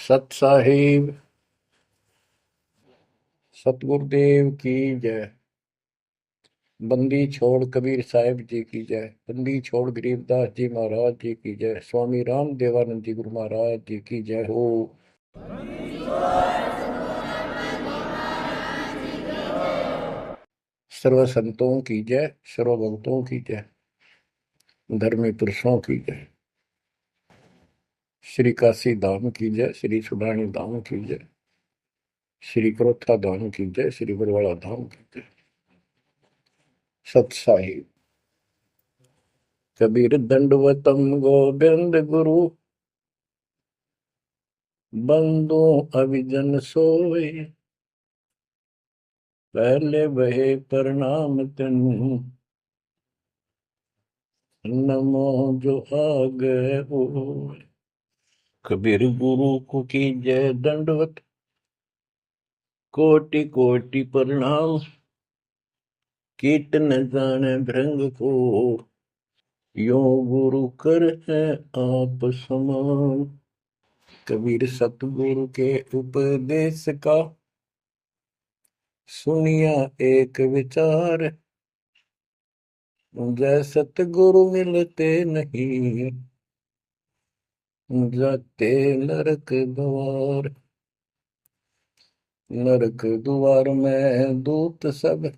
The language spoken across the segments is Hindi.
सत साहिब सतगुरुदेव की जय। बंदी छोड़ कबीर साहिब जी की जय। बंदी छोड़ गरीबदास जी महाराज जी की जय। स्वामी राम देवानंद जी गुरु महाराज जी की जय हो। सर्व संतों की जय, सर्व भक्तों की जय, धर्मी पुरुषों की जय। श्री काशी धाम की जय, श्री सुडानी धाम की जय, श्री क्रोथा धाम की जय, श्री बरवाड़ा धाम की जय। सत साहिब कबीर दंडवतम गोविंद गुरु, बंदो अभिजन सोए, पहले बहे प्रणाम तन, नमो जो आगे हो। कबीर गुरु को की जय दंडवत, कोटि कोटि प्रणाम। कीर्तन जाने भृंग को, यो गुरु कर है आप समान। कबीर सतगुरु के उपदेश का, सुनिया एक विचार। जय सतगुरु मिलते नहीं, जाते नरक द्वार। नरक द्वार में दूत सब,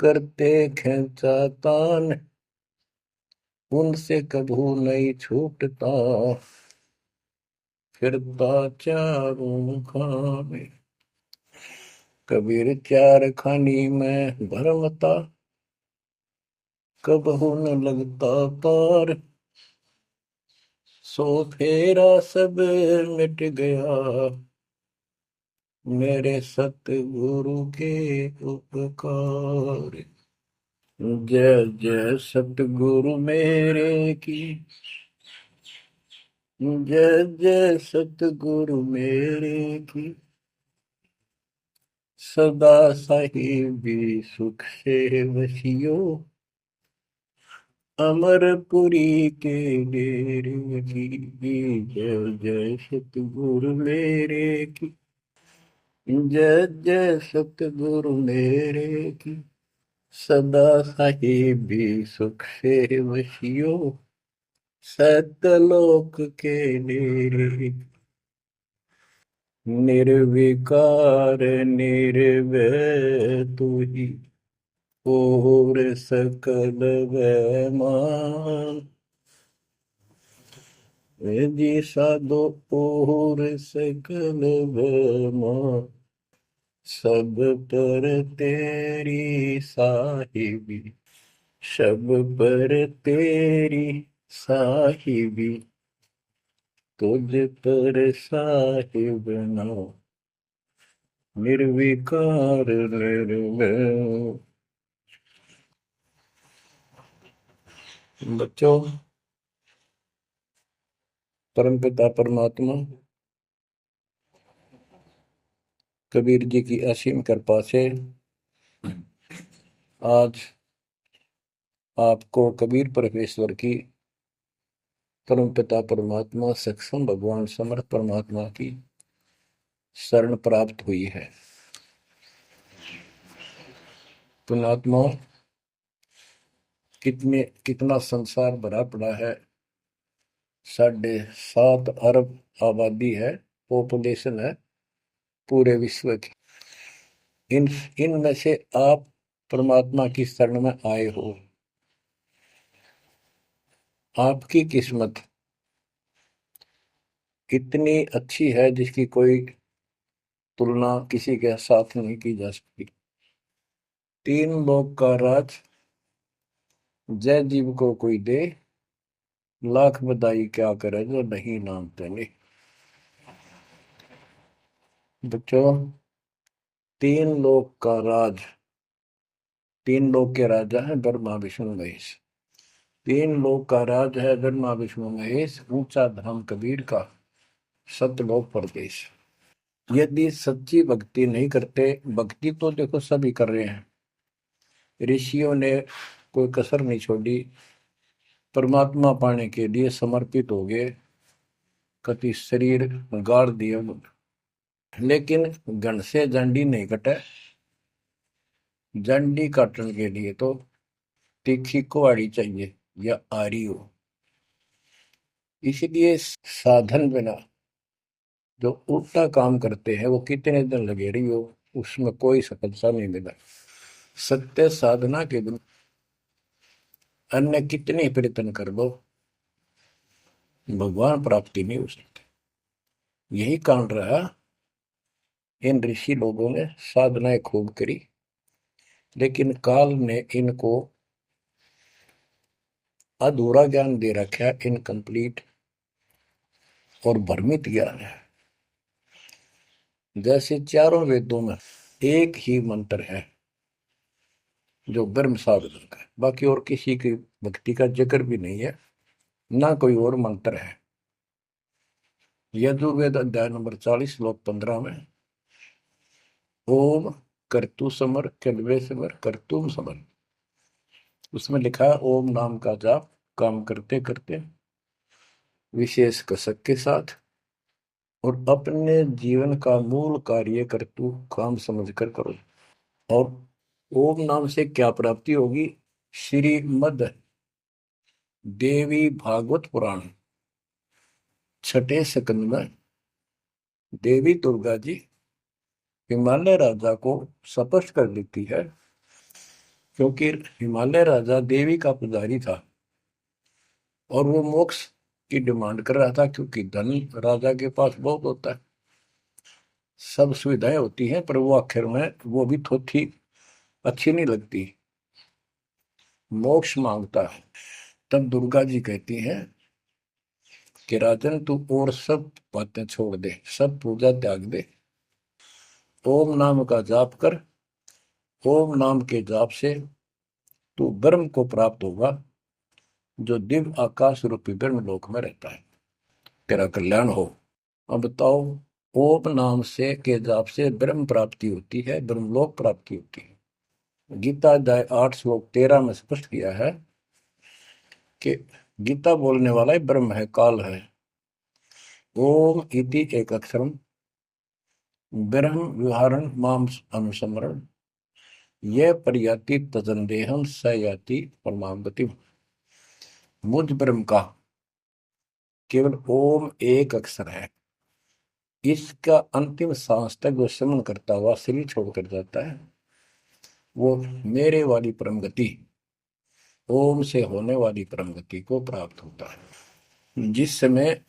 करते खेचा तान। उनसे कभू नहीं छूटता, फिरता चारों खाने। कबीर चार खानी में भरमता, कबहू न लगता पार। सो फेरा सब मिट गया, मेरे सतगुरु के उपकार। जय जय सतगुरु मेरे की, जय जय सतगुरु मेरे की। सदा साहिबी सुख से वसियो, अमरपुरी के डेरे की। जय जय सतगुरु मेरे की, जय जय सतगुरु मेरे की। सदा साहिबी सुख से वसियो, सतलोक के डेरे। निर्विकार निर्भय तू ही, और सकल वैमान। जी साधो और सकल वैमान, सब पर तेरी साहिबी। सब पर तेरी साहिबी, तुझ पर साहिब ना। निर्विकार निर्भय। बच्चों, परमपिता परमात्मा कबीर जी की असीम कृपा से आज आपको कबीर परमेश्वर की, परमपिता परमात्मा सक्षम भगवान समर्थ परमात्मा की शरण प्राप्त हुई है। पुण्यात्मा, कितना संसार भरा पड़ा है। 7.5 अरब आबादी है, पॉपुलेशन है पूरे विश्व की। इन इनमें से आप परमात्मा की शरण में आए हो। आपकी किस्मत इतनी अच्छी है जिसकी कोई तुलना किसी के साथ नहीं की जा सकती। 3 लोक का राज जय जीव को कोई दे, लाख बधाई क्या करे जो नहीं नामते नहीं। बच्चों, 3 लोक का राज, 3 लोक के राजा है ब्रह्मा विष्णु महेश। 3 लोक का राज है ब्रह्मा विष्णु महेश, ऊंचा धाम कबीर का, सतलोक परदेश। यदि सच्ची भक्ति नहीं करते, भक्ति तो देखो सभी कर रहे हैं, ऋषियों ने कोई कसर नहीं छोड़ी, परमात्मा पाने के लिए समर्पित हो गए। कति शरीर गाड़ दिए, लेकिन घन से जंडी नहीं कटे। जंडी काटने के लिए तो तीखी कुहाड़ी चाहिए या आरी हो। इसलिए साधन बिना जो उल्टा काम करते हैं वो कितने दिन लगे रही हो, उसमें कोई सफलता नहीं मिला। सत्य साधना के बिना अन्य कितने प्रयत्न कर लो, भगवान प्राप्ति नहीं हो सकती। यही कारण रहा इन ऋषि लोगों ने साधनाएं खूब करी, लेकिन काल ने इनको अधूरा ज्ञान दे रखा, इनकम्प्लीट और भ्रमित ज्ञान है। जैसे चारों वेदों में एक ही मंत्र है जो ब्रह्म साधन का है, बाकी और किसी की भक्ति का जिक्र भी नहीं है, ना कोई और मंत्र है। यजुर्वेद अध्याय नंबर 40 श्लोक 15 में ओम कर्तु समर कल्वे समर कर्तुम समर, उसमें लिखा है ओम नाम का जाप काम करते करते विशेष कसक के साथ और अपने जीवन का मूल कार्य कर्तु काम समझकर करो। और ओम नाम से क्या प्राप्ति होगी? श्रीमद देवी भागवत पुराण छठे स्कंद में देवी दुर्गा जी हिमालय राजा को स्पष्ट कर देती है, क्योंकि हिमालय राजा देवी का पुजारी था और वो मोक्ष की डिमांड कर रहा था, क्योंकि धन राजा के पास बहुत होता है, सब सुविधाएं होती हैं, पर वो आखिर में वो भी थोड़ी अच्छी नहीं लगती, मोक्ष मांगता है। तब दुर्गा जी कहती हैं कि राजन तू और सब बातें छोड़ दे, सब पूजा त्याग दे, ओम नाम का जाप कर। ओम नाम के जाप से तू ब्रह्म को प्राप्त होगा, जो दिव्य आकाश रूपी ब्रह्म लोक में रहता है, तेरा कल्याण हो। अब बताओ, ओम नाम से के जाप से ब्रह्म प्राप्ति होती है, ब्रह्मलोक प्राप्ति होती है। गीता अध्याय 8 श्लोक 13 में स्पष्ट किया है कि गीता बोलने वाला ही ब्रह्म है, काल है। ओम इति एक अक्षरम ब्रह्म विहारण माम अनुसमरण यह प्रयाति तजंदेहम स याति परमाम गति। मुझ ब्रह्म का केवल ओम एक अक्षर है, इसका अंतिम सांस तक जो श्रवण करता हुआ शरीर छोड़कर जाता है, वो मेरे वाली परम गति, ओम से होने वाली परम गति को प्राप्त होता है। जिस समय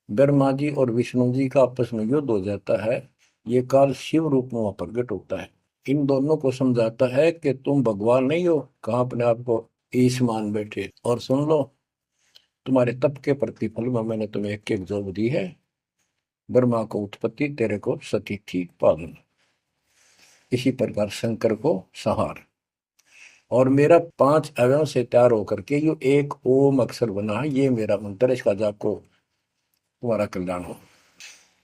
ब्रह्मा जी और विष्णु जी का आपस में युद्ध हो जाता है, ये काल शिव रूप में वहां प्रकट होता है, इन दोनों को समझाता है कि तुम भगवान नहीं हो, कहां अपने आप को ईश मान बैठे, और सुन लो तुम्हारे तप के प्रतिफल में मैंने तुम्हें एक एक जॉब दी है, ब्रह्मा को उत्पत्ति, तेरे को सतीथि पालन, इसी प्रकार शंकर को संहार, और मेरा 5 अवयव से तैयार होकर के ये एक ओम अक्षर बना है, ये मेरा मंत्र, इसका जाप को तुम्हारा कल्याण हो।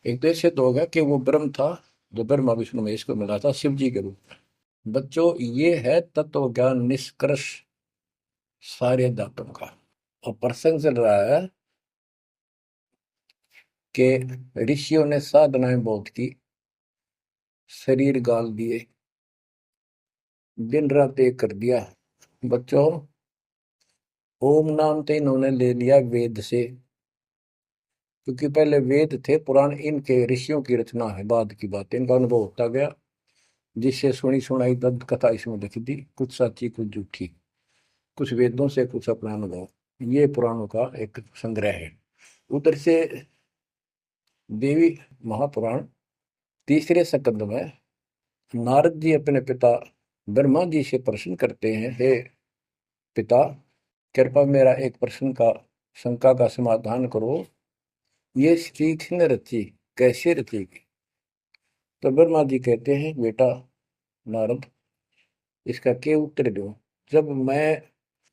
एक तो ऐसे तो होगा कि वो ब्रह्म था जो ब्रह्मा विष्णु महेश को मिला था शिव जी के रूप में। बच्चों, ये है तत्व ज्ञान निष्कर्ष सारे दातों का। और प्रसंग चल रहा है कि ऋषियों ने साधनाएं बहुत की, शरीर गाल दिए, दिन रात एक कर दिया। बच्चों, ओम नाम तो इन्होंने ले लिया वेद से, क्योंकि पहले वेद थे पुराण, इनके ऋषियों की रचना है, बाद की बात, इनका अनुभव होता गया, जिससे सुनी सुनाई दंत कथा इसमें लिख दी, कुछ सच्ची कुछ झूठी, कुछ वेदों से कुछ अपना अनुभव, ये पुराणों का एक संग्रह है। उधर से देवी महापुराण तीसरे स्कंद में नारद जी अपने पिता ब्रह्मा जी से प्रश्न करते हैं, हे पिता, कृपा मेरा एक प्रश्न का शंका का समाधान करो, ये स्त्री किसने रची, कैसे रचेगी? तो ब्रह्मा जी कहते हैं, बेटा नारद, इसका क्या उत्तर दूं? जब मैं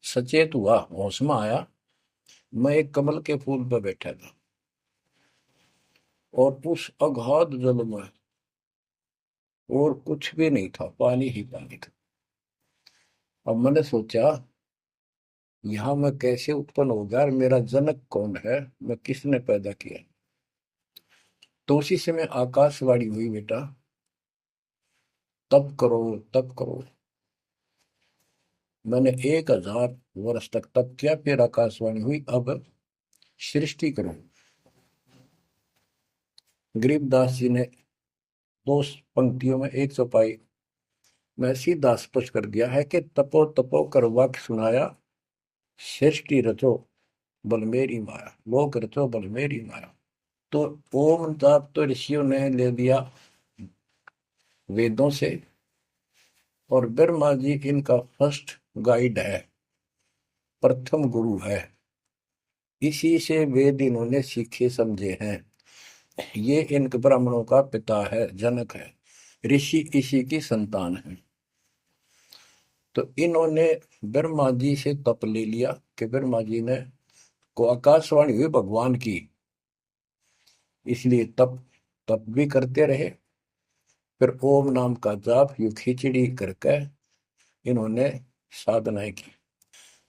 सचेत हुआ, होश में आया, मैं एक कमल के फूल पर बैठा था और उस अगाध जल में और कुछ भी नहीं था, पानी ही पानी था। अब मैंने सोचा, यहाँ मैं कैसे उत्पन्न हो गया, मेरा जनक कौन है, मैं किसने पैदा किया? तो उसी समय आकाशवाणी हुई, बेटा तप करो, तप करो। मैंने 1000 वर्ष तक तप किया, फिर आकाशवाणी हुई, अब सृष्टि करो। गरीबदास जी ने 2 पंक्तियों में एक चौपाई में सीधा स्पष्ट कर दिया है कि तपो तपो कर वाक्य सुनाया, सृष्टि रचो बल मेरी माया, लोक रचो बल मेरी माया। तो ओम जाप तो ऋषियों ने ले लिया वेदों से, और ब्रह्मा जी इनका फर्स्ट गाइड है, प्रथम गुरु है। इसी से वेद इन्होंने सीखे समझे हैं। ये इन ब्राह्मणों का पिता है, जनक है, ऋषि इसी की संतान है। तो इन्होंने ब्रह्मा जी से तप ले लिया कि ब्रह्मा जी ने को आकाशवाणी हुई भगवान की, इसलिए तप तप भी करते रहे। फिर ओम नाम का जाप यू खिचड़ी करके इन्होंने साधनाएं की।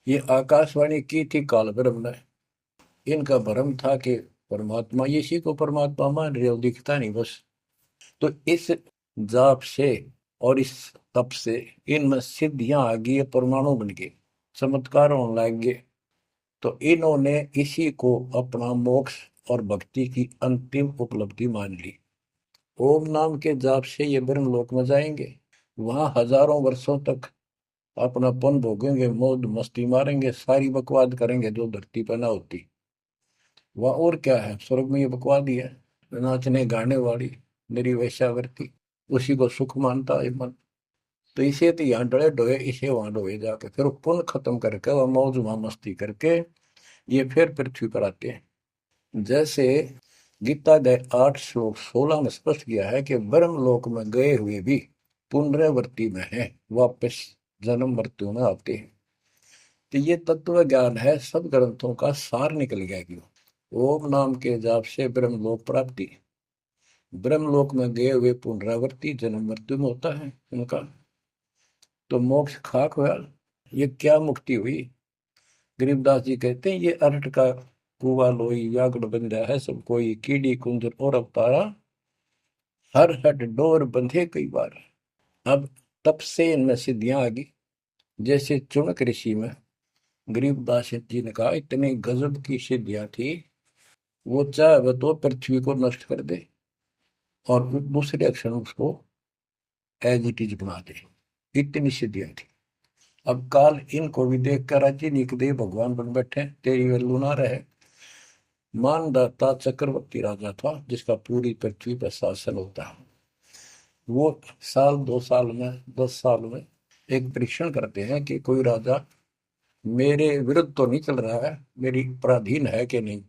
ये आकाशवाणी की थी काल ब्रह्म ने। इनका भ्रम था कि परमात्मा, इसी को परमात्मा मान रहे हो, दिखता नहीं बस। तो इस जाप से और इस तप से इनमें सिद्धियां आ गई, परमाणु बन गए, चमत्कार होने लग गए। तो इन्होंने इसी को अपना मोक्ष और भक्ति की अंतिम उपलब्धि मान ली। ओम नाम के जाप से ये ब्रह्म लोक में जाएंगे, वहां हजारों वर्षों तक अपना पन भोगेंगे, मौज मस्ती मारेंगे, सारी बकवाद करेंगे जो धरती पर ना होती। वह और क्या है, स्वर्ग में ये बकवाद ही है, नाचने गाने वाली मेरी वैश्यावृत्ति, उसी को सुख मानता है मन। तो इसे तो यहाँ डले डोए, इसे वहां डोए जाके, फिर पुण्य खत्म करके वह मौज वहां मस्ती करके ये फिर पृथ्वी पर आते हैं। जैसे गीता अध्याय 8 श्लोक 16 में स्पष्ट किया है कि ब्रह्म लोक में गए हुए भी पुनरावृत्ति में है, वापस जन्म मृत्यु में आते हैं। तो ये तत्व ज्ञान है, सब ग्रंथों का सार निकल गया कि ओम नाम के जाप से ब्रह्म लोक प्राप्ति, ब्रह्म लोक में गए हुए पुनरावृत्ति जन्म मृत्यु में होता है उनका। तो मोक्ष खाक हुआ। ये क्या मुक्ति हुई? गरीबदास जी कहते हैं, ये अरट का कुआ लोई व्यागुड़ बंधा है सब कोई, कीड़ी कुंजर और अवतारा, हर हट डोर बंधे कई बार। अब तब से इनमें सिद्धियां आ गई। जैसे चुनक ऋषि में गरीबदास जी ने कहा, इतनी गजब की सिद्धियां थी, वो चाहे तो पृथ्वी को नष्ट कर दे और दूसरे अक्षर उसको एज इट इज बना दे, इतनी सिद्धियां थी। अब काल इनको भी देख कर राजी निकदे भगवान बन बैठे, तेरी वैल्यू ना रहे। मानदाता चक्रवर्ती राजा था जिसका पूरी पृथ्वी पर शासन होता है। वो साल 2 साल में 10 साल में एक परीक्षण करते हैं कि कोई राजा मेरे विरुद्ध तो नहीं चल रहा है, मेरी पराधीन है कि नहीं।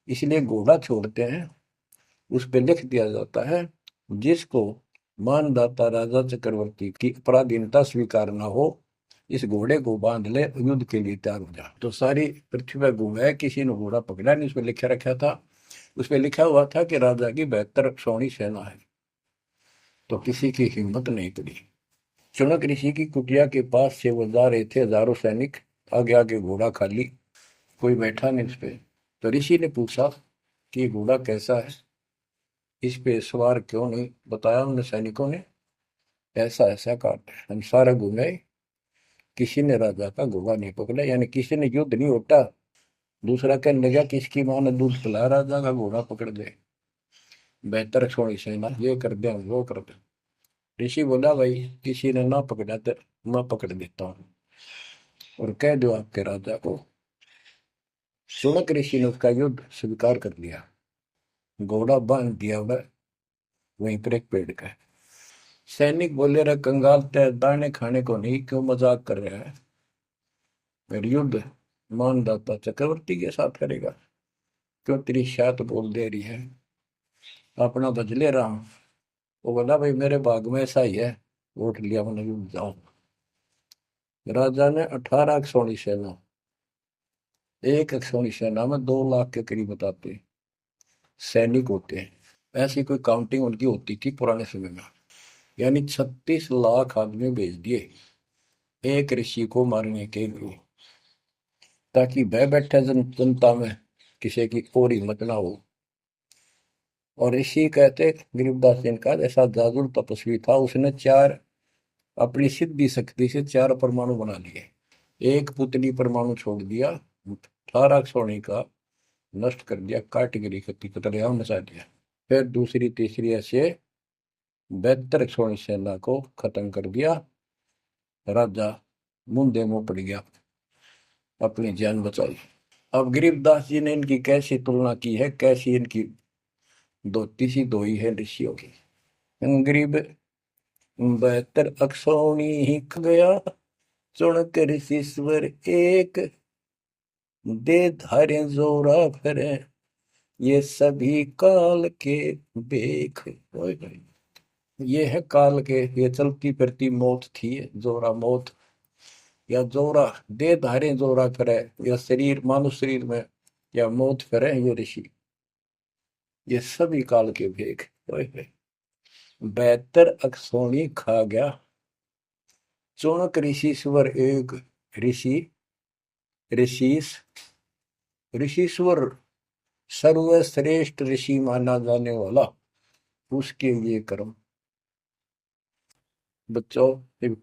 इसलिए घोड़ा छोड़ते हैं, उस पर लिख दिया जाता है, जिसको मानदाता राजा चक्रवर्ती की पराधीनता स्वीकार न हो, इस घोड़े को बांध ले, युद्ध के लिए तैयार हो जा। तो सारी पृथ्वी पर घूमे, किसी ने घोड़ा पकड़ा नहीं। उस पर लिखा रखा था, उस पर लिखा हुआ था कि राजा की 72 सौणी सेना है। तो किसी की हिम्मत नहीं पड़ी। चुनक ऋषि की कुटिया के पास से वो जा रहे थे, हजारों सैनिक, आगे आगे घोड़ा खाली, कोई बैठा नहीं उस पे। तो ऋषि ने पूछा कि ये घोड़ा कैसा है, इस पे सवार क्यों नहीं? बताया उन सैनिकों ने, ऐसा ऐसा काट हम सारे घूमे, किसी ने राजा का घोड़ा नहीं पकड़ा, यानी किसी ने युद्ध नहीं उठा। दूसरा कहने लगा, किसकी मां ने दूध पिलाया, राजा का घोड़ा पकड़ दे, बेहतर छोड़ी सेना, ये कर दे वो कर दे। ऋषि बोला, भाई किसी ने ना पकड़ा तो मैं पकड़ देता हूँ, और कह दो आपके राजा को। शुनक ऋषि ने उसका युद्ध स्वीकार कर लिया, घोड़ा बांध दिया वहीं पर एक पेड़ का। सैनिक बोले, रे कंगाल, तय दाने खाने को नहीं, क्यों मजाक कर रहा है? फिर युद्ध मानदाता चक्रवर्ती के साथ करेगा, क्यों तेरी शायद बोल दे रही है, अपना बदले राम। वो बोला, भाई मेरे भाग में ऐसा ही है, वोट लिया मैंने, युद्ध जाओ। राजा ने 18 अक्षौणी सेना, एक अक्षौणी सेना में 2 लाख के करीब बताते सैनिक होते हैं। ऐसी कोई काउंटिंग उनकी होती थी पुराने समय में। यानी 36 लाख आदमी भेज दिए एक ऋषि को मारने के लिए, ताकि भय बैठे जनता में किसी की और हिम्मत ना हो। और ऋषि कहते गरीबदास जी का जैसा जादू तपस्वी था, उसने चार अपनी सिद्धि शक्ति से चार परमाणु बना लिए। एक पुतली परमाणु छोड़ दिया, 18 सोने का नष्ट कर दिया, काटगिरी की कतलेआम मचा दिया। फिर दूसरी तीसरी ऐसे 72 सोनी सेना को खत्म कर दिया। राजा मुंदे मुंह पड़ गया, अपनी जान बचाई। अब गरीबदास जी ने इनकी कैसी तुलना की है, कैसी इनकी दोती सी दोई है ऋषियों की। गरीब 72 अक्षौणी ही ख गया, चुणकर ऋषिश्वर एक, दे धारे जोरा फिरे, ये सभी काल के बेख। ये है काल के, ये चलती फिरती मौत थी, जोरा मौत, या जोरा दे धारे जोरा फिरे, या शरीर मानुष शरीर में या मौत फिरे, ये ऋषि, ये सभी काल के भेख। 72 अक्षौणी खा गया, चुणक ऋषिश्वर एक। ऋषि ऋषिस ऋषिश्वर सर्वश्रेष्ठ ऋषि माना जाने वाला, उसके लिए कर्म। बच्चों,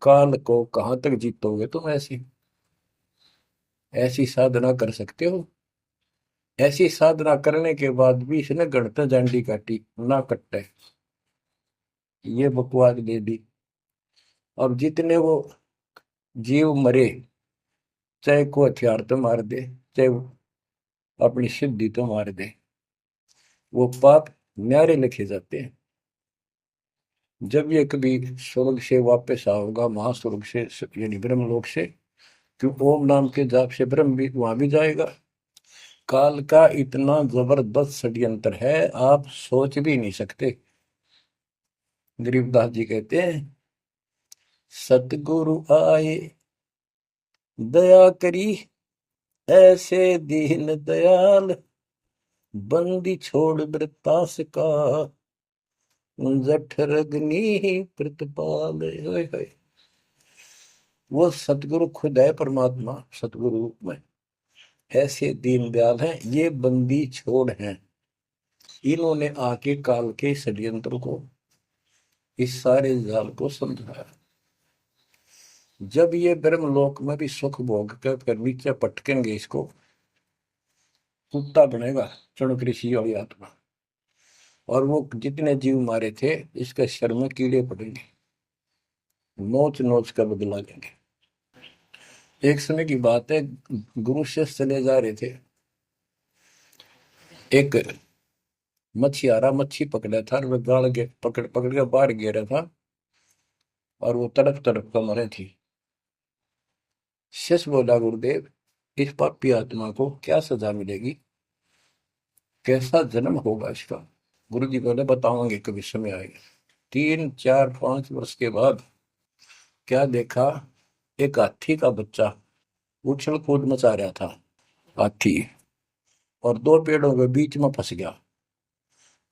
काल को कहां तक जीतोगे तुम? ऐसी ऐसी साधना कर सकते हो? ऐसी साधना करने के बाद भी इसने गणत जांडी काटी ना कट्टे, ये बकवास दे दी। अब जितने वो जीव मरे, चाहे को हथियार तो मार दे, चाहे अपनी सिद्धि तो मार दे, वो पाप न्यारे लिखे जाते हैं। जब ये कभी स्वर्ग से वापस आओगा, महास्वर्ग से यानी ब्रह्मलोक से, क्यों ओम नाम के जाप से ब्रह्म भी वहां भी जाएगा। काल का इतना जबरदस्त षड्यंत्र है, आप सोच भी नहीं सकते। गरीबदास जी कहते हैं, सतगुरु आए दया करी, ऐसे दीन दयाल, बंदी छोड़ वृतास का, जठरग्नि प्रतिपाल। वो सतगुरु खुद है, परमात्मा सतगुरु रूप में। ऐसे दीन दयाल हैं, ये बंदी छोड़ हैं। इन्होंने आके काल के षड्यंत्र को, इस सारे जाल को समझाया। जब ये ब्रह्मलोक में भी सुख भोग कर फिर नीचे पटकेंगे, इसको कुत्ता बनेगा चुणक ऋषि वाली आत्मा। और वो जितने जीव मारे थे, इसके शर में कीड़े पड़ेंगे, नोच नोच कर बदला लेंगे। एक समय की बात है, गुरु शिष्य चले जा रहे थे, एक मछियारा मच्छी पकड़ा था, और गाड़ के पकड़ पकड़ के बाहर गिरा था, और वो तड़प तड़प कर मरे थी। शिष्य बोला, गुरुदेव, इस पापी आत्मा को क्या सजा मिलेगी, कैसा जन्म होगा इसका? गुरु जी बोले, बताओगे कभी समय आएगा। 3 4 5 वर्ष के बाद क्या देखा, एक हाथी का बच्चा उछल कूद मचा रहा था, हाथी, और दो पेड़ों के बीच में फंस गया।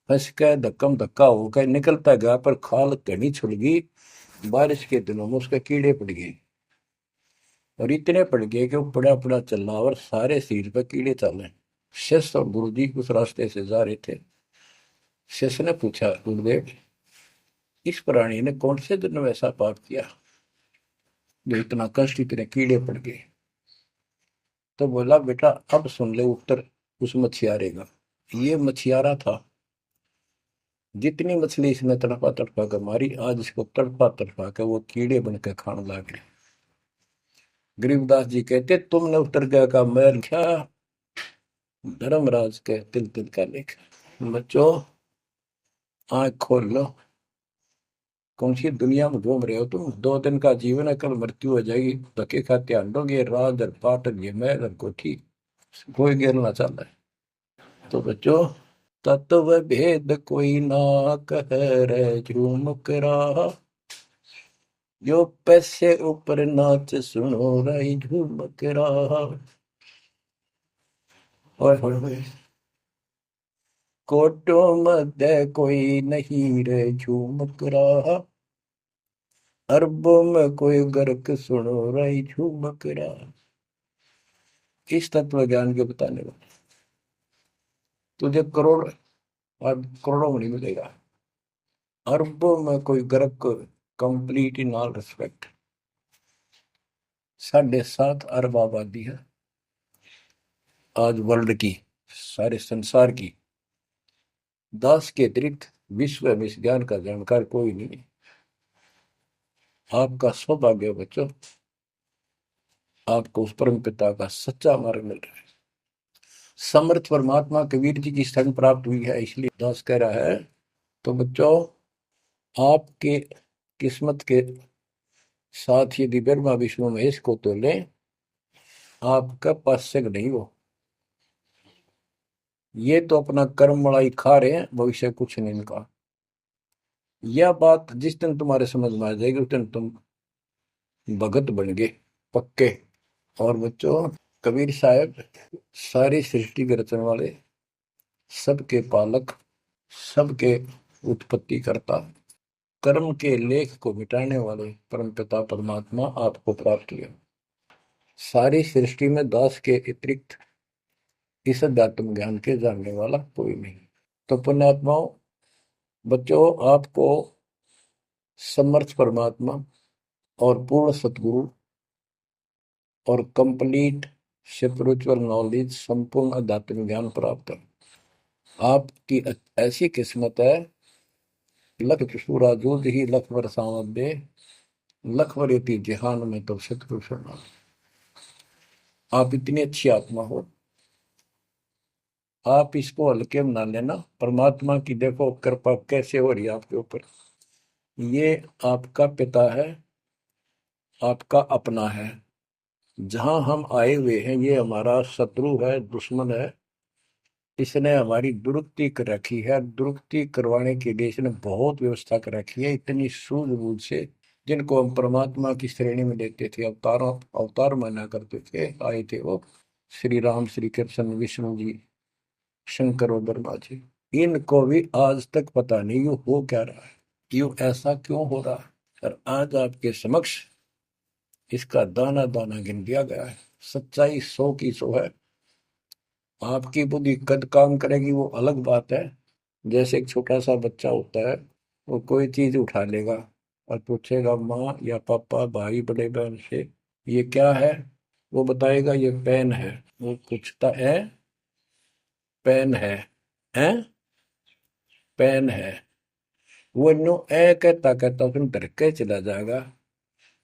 फंस के धक्कम धक्का होकर निकलता गया, पर खाल घनी छुड़ गई। बारिश के दिनों में उसके कीड़े पड़ गए, और इतने पड़ गए कि वो पड़ा पड़ा चल रहा, और सारे शरीर पर कीड़े चल रहे। शिष्य और गुरु जी उस रास्ते से जा रहे थे। शिष्य ने पूछा, गुरुदेव, इस प्राणी ने कौन से दिन में ऐसा पाप किया जो इतना कष्ट, इतने कीड़े पड़ गए? तो बोला, बेटा अब सुन ले उत्तर उस मछियारे का। ये मछियारा था, जितनी मछली इसने तड़पा तड़पा कर मारी, आज इसको तड़पा तड़पा कर वो कीड़े बनकर खाने लग गए। गरीबदास जी कहते, तुमने उत्तर का मैल क्या, धर्मराज के तिल तिल का लेखा। बच्चों, आंख खोल लो, कौन सी दुनिया में घूम रहे हो तुम? 2 दिन का जीवन है, कल मृत्यु हो जाएगी। धक्के खाते आंडोगे, राज और पाट और ये मैल और कोठी, कोई गिरना चाहता है। तो बच्चों, तत्व भेद कोई ना कह रहे झूम करा, जो पैसे ऊपर नाच सुनो रही झूम करा। और कोटो मध्य कोई नहीं रे झूम करा, अरबों में कोई गर्क सुनो रही झूम करा। इस तत्व ज्ञान के बताने वाले, तुझे करोड़ और करोड़ों में नहीं मिलेगा, अरबों में कोई ग्रह को, कंप्लीट इन ऑल रिस्पेक्ट। 7.5 अरब आबादी है आज वर्ल्ड की, सारे संसार की। 10 के अतिरिक्त विश्व में इस ज्ञान का जानकार कोई नहीं है। आपका सौभाग्य है बच्चों, आपको उस परम पिता का सच्चा मार्ग मिल रहा है। समर्थ परमात्मा कबीर जी की शरण प्राप्त हुई है, इसलिए दास कह रहा है। तो बच्चों, आपके किस्मत के साथ यदि ब्रह्मा विष्णु महेश को तो लें, आपका पास्यक नहीं हो। ये तो अपना कर्म मलाई खा रहे हैं, भविष्य कुछ नहीं इनका। यह बात जिस दिन तुम्हारे समझ में आ जाएगी, उस दिन तुम भगत बन गए पक्के। और बच्चों, कबीर साहब सारी सृष्टि के रचने वाले, सबके पालक, सबके उत्पत्ति करता, कर्म के लेख को मिटाने वाले परमपिता परमात्मा आपको प्राप्त हुए। सारी सृष्टि में दास के अतिरिक्त इस अध्यात्म ज्ञान के जानने वाला कोई नहीं। तो पुण्यात्माओं, बच्चों, आपको समर्थ परमात्मा और पूर्ण सतगुरु और कंप्लीट स्पिरिचुअल नॉलेज, संपूर्ण अध्यात्म ज्ञान प्राप्त है। आपकी ऐसी किस्मत है, लख चुसूरा जूझ ही लख बरसावत दे, लख बरेती जहान में तो सतपुरुष। आप इतनी अच्छी आत्मा हो, आप इसको हल्के में ना लेना। परमात्मा की देखो कृपा कैसे हो रही है आपके ऊपर। ये आपका पिता है, आपका अपना है। जहां हम आए हुए हैं, ये हमारा शत्रु है, दुश्मन है। इसने हमारी दुरुक्ति कर रखी है, दुरुक्ति करवाने के लिए इसने बहुत व्यवस्था कर रखी है, इतनी सूझबूझ से। जिनको हम परमात्मा की श्रेणी में लेते थे, अवतारों अवतार माना करते थे, आए थे वो श्री राम, श्री कृष्ण, विष्णु जी, शंकर और ब्रह्मा जी। इनको भी आज तक पता नहीं यू हो क्या रहा है, क्यों ऐसा क्यों हो रहा है। और आज आपके समक्ष इसका दाना दाना गिन दिया गया है। सच्चाई 100 की 100 है। आपकी बुद्धि कद काम करेगी वो अलग बात है। जैसे एक छोटा सा बच्चा होता है, वो कोई चीज उठा लेगा और पूछेगा माँ या पापा, भाई, बड़े बहन से, ये क्या है। वो बताएगा ये पेन है। वो पूछता है, पेन है पेन है। वो नो ए कहता कहता उसमें डर के चला जाएगा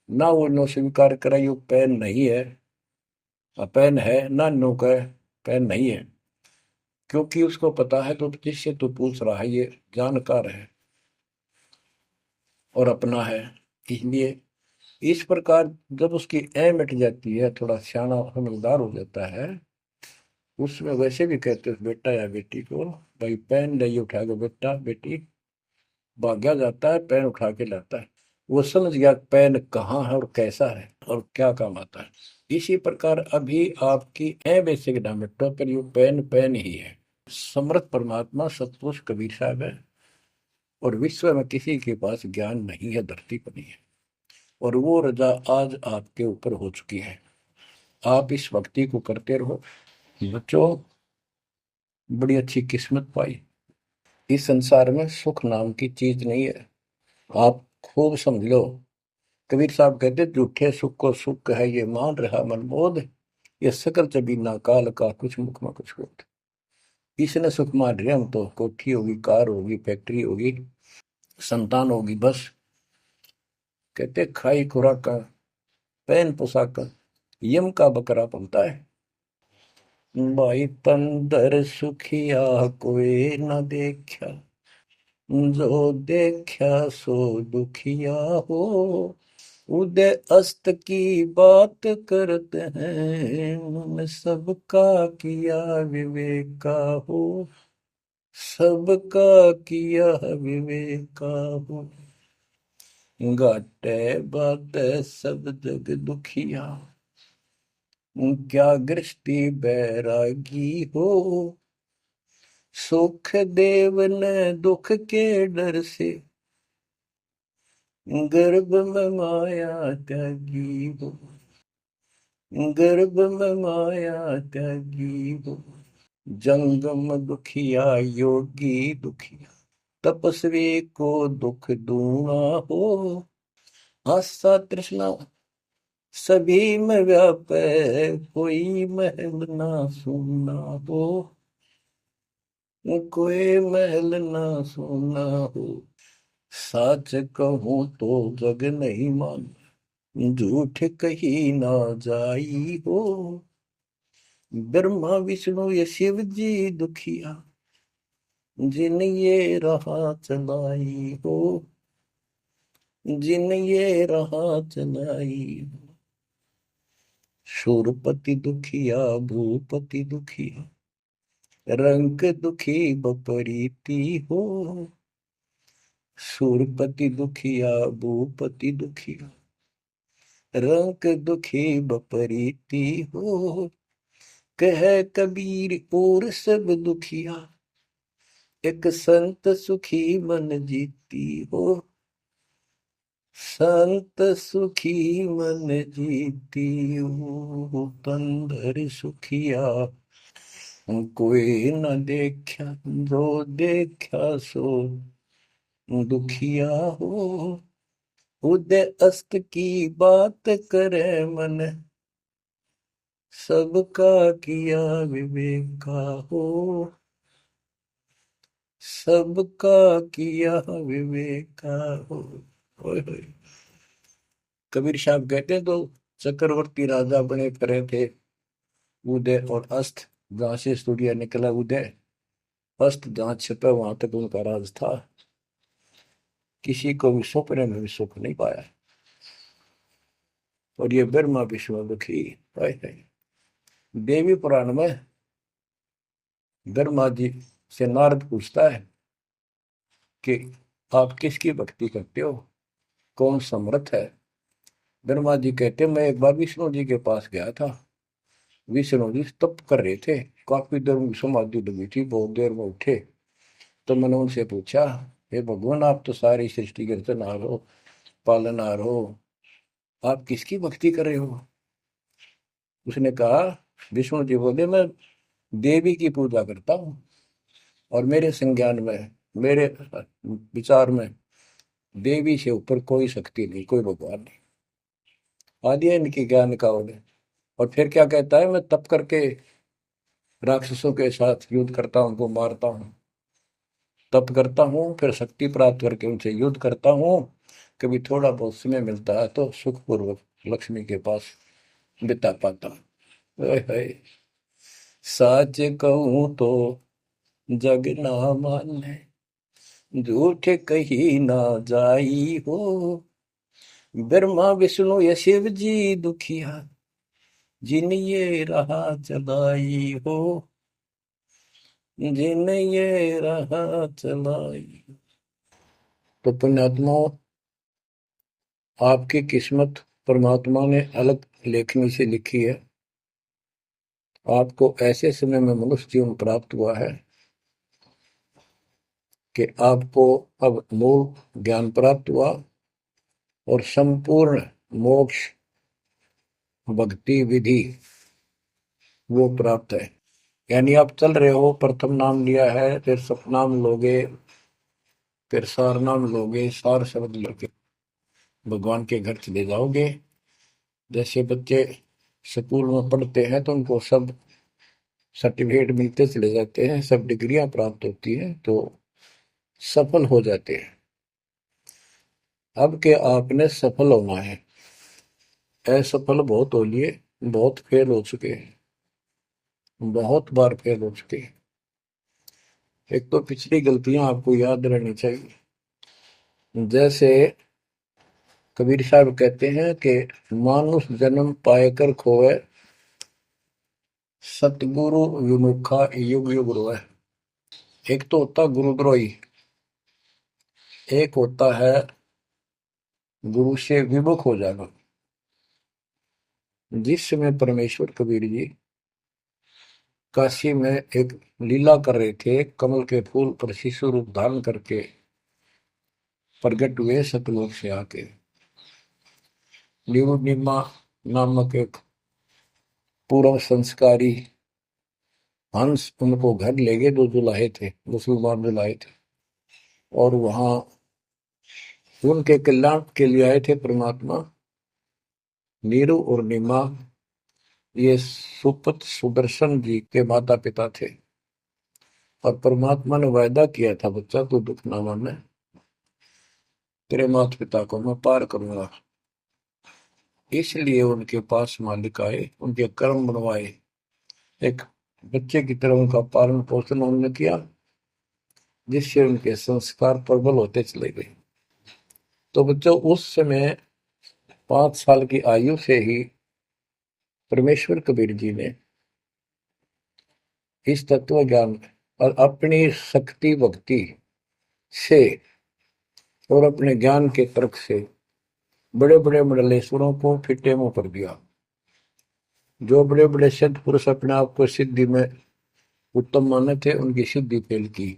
ना। वो नो स्वीकार करे ये पेन नहीं है, पेन है ना, नो कहे पेन नहीं है। क्योंकि उसको पता है तो जिससे तो पूछ रहा है ये जानकार है और अपना है। इसलिए इस प्रकार जब उसकी ए मिट जाती है, थोड़ा सियाना समझदार हो जाता है, उसमें वैसे भी कहते हैं बेटा या बेटी को, भाई पेन ले उठा के, बेटा बेटी भाग्या जाता है, पेन उठा के लाता है। वो समझ गया पेन कहाँ है और कैसा है और क्या काम आता है। इसी प्रकार अभी आपकी ए बेसिक ना मिटो, पर ये पेन पेन ही है। समर्थ परमात्मा सतपुरुष कबीर साहब है, और विश्व में किसी के पास ज्ञान नहीं है, धरती पर नहीं है। और वो रजा आज आपके ऊपर हो चुकी है। आप इस भक्ति को करते रहो बच्चों। बड़ी अच्छी किस्मत पाई। इस संसार में सुख नाम की चीज नहीं है, आप खूब समझ लो। कबीर साहब कहते, झूठे सुख को सुख है ये मान रहा मनमोद, ये सकल जबीना काल का कुछ मुख में कुछ बोध। इसने सुख मान रहे हम तो, कोठी होगी, कार होगी, फैक्ट्री होगी, संतान होगी, बस। कहते खाई खुराक, पहन पोशाक, यम का बकरा बनता है। भाई तंदर सुखिया कोई न देखा, जो देखा सो दुखिया हो। उदय अस्त की बात करते हैं, उन सबका किया विवेका हो, सबका किया विवेका हो। घाटे बात सब जग दुखिया, क्या गृष्टि बैरागी हो। सुख देव ने दुख के डर से, गर्भ में माया त्यागी हो, गर्भ में माया त्यागी हो। जंगम दुखिया योगी दुखिया, तपस्वी को दुख दूना हो। आशा तृष्णा सभी में व्यापे, कोई महल ना सुनना हो, कोई महल ना सुनना हो। सच कहूं तो जग नहीं मान, झूठ कही ना जाई हो। ब्रह्मा विष्णु ये शिव जी दुखिया, जिन ये राह चलाई हो, जिन ये राह चलाई हो। शूरपति दुखिया भूपति दुखिया, रंग दुखी बपरीती हो। शूरपति दुखिया भूपति दुखिया, रंग दुखी बपरीती हो। कह कबीर और सब दुखिया, एक संत सुखी मन जीती हो। संत सुखी मन जीती हो, तंदर सुखिया कोई न देखा, जो देखा सो दुखिया हो। उदय अस्त की बात करे मन, सबका किया विवेका हो। सबका किया विवेका हो। ओए होए। कबीर साहब कहते हैं, तो चक्रवर्ती राजा बने करे थे। उदय और अस्त, जहां से सूर्य निकला उदय, अस्त जहां छिपा वहां तक उनका राज था। किसी को भी सपने में भी सुख नहीं पाया। और ये ब्रह्मा विष्णु दुखी। देवी पुराण में ब्रह्मा जी से नारद पूछता है कि आप किसकी भक्ति करते हो, कौन समर्थ है। ब्रह्मा जी कहते, मैं एक बार विष्णु जी के पास गया था। विष्णु जी तप कर रहे थे, काफी देर में समाधि लगी थी, बहुत देर में उठे। तो मैंने उनसे पूछा, हे भगवान, आप तो सारी सृष्टि के रचनहार हो, पालनहार हो, आप किसकी भक्ति कर रहे हो। उसने कहा, विष्णु जी बोले, मैं देवी की पूजा करता हूँ, और मेरे संज्ञान में, मेरे विचार में देवी से ऊपर कोई शक्ति नहीं, कोई भगवान नहीं। आदि है इनकी ज्ञान का उन्हें। और फिर क्या कहता है, मैं तप करके राक्षसों के साथ युद्ध करता हूँ, उनको मारता हूँ, तप करता हूँ, फिर शक्ति प्राप्त करके उनसे युद्ध करता हूँ। कभी थोड़ा बहुत समय मिलता है तो सुखपूर्वक लक्ष्मी के पास बिता पाता हूँ। सच कहूँ तो जग ना माने, झूठ कही ना जाई हो। ब्रह्मा विष्णु ये शिव जी दुखिया, जिन ये राह चलाई हो, जिन ये राह चलाई। तो पुण्यात्माओं, आपकी किस्मत परमात्मा ने अलग लेखनी से लिखी है। आपको ऐसे समय में मनुष्य जीवन प्राप्त हुआ है कि आपको अब मूल ज्ञान प्राप्त हुआ और संपूर्ण मोक्ष भक्ति विधि वो प्राप्त है। यानी आप चल रहे हो, प्रथम नाम लिया है, फिर सतनाम लोगे, फिर सार नाम लोगे, सार शब्द लोगे, भगवान के घर चले जाओगे। जैसे बच्चे स्कूल में पढ़ते हैं तो उनको सब सर्टिफिकेट मिलते चले जाते हैं, सब डिग्रियां प्राप्त होती हैं, तो सफल हो जाते हैं। अब के आपने सफल होना है। असफल बहुत हो लिए, बहुत फेल हो चुके हैं, बहुत बार फेल हो चुके हैं। एक तो पिछली गलतियां आपको याद रहनी चाहिए। जैसे कबीर साहब कहते हैं कि मानुष जन्म पाएकर खोए, सतगुरु विमुखा युग युग रोए। एक तो होता गुरुद्रोही, एक होता है गुरु से विमुख हो जाना। जिस समय परमेश्वर कबीर जी काशी में एक लीला कर रहे थे, कमल के फूल पर शिशु रूप धारण करके प्रगट हुए सतलोक से आके। निरुनिमा नामक एक पूर्व संस्कारी हंस उनको घर ले गए, जो जुलाहे थे, मुसलमान जुलाहे थे, और वहां उनके कल्याण के लिए आए थे परमात्मा। नीरू और नीमा ये सुपत सुदर्शन जी के माता पिता थे, और परमात्मा ने वायदा किया था, बच्चा तू दुख ना माने, तेरे माता पिता को मैं पार करूंगा। इसलिए उनके पास मालिक आए, उनके कर्म बनवाए, एक बच्चे की तरह उनका पालन पोषण उन्होंने किया, जिससे उनके संस्कार प्रबल होते चले गए। तो बच्चों, उस समय 5 साल की आयु से ही परमेश्वर कबीर जी ने इस तत्व ज्ञान और अपनी शक्ति भक्ति से और अपने ज्ञान के तर्क से बड़े बड़े मंडलेश्वरों को फिटे मुंह कर दिया। जो बड़े बड़े सिद्ध पुरुष अपने आप को सिद्धि में उत्तम माने थे, उनकी सिद्धि फेल की।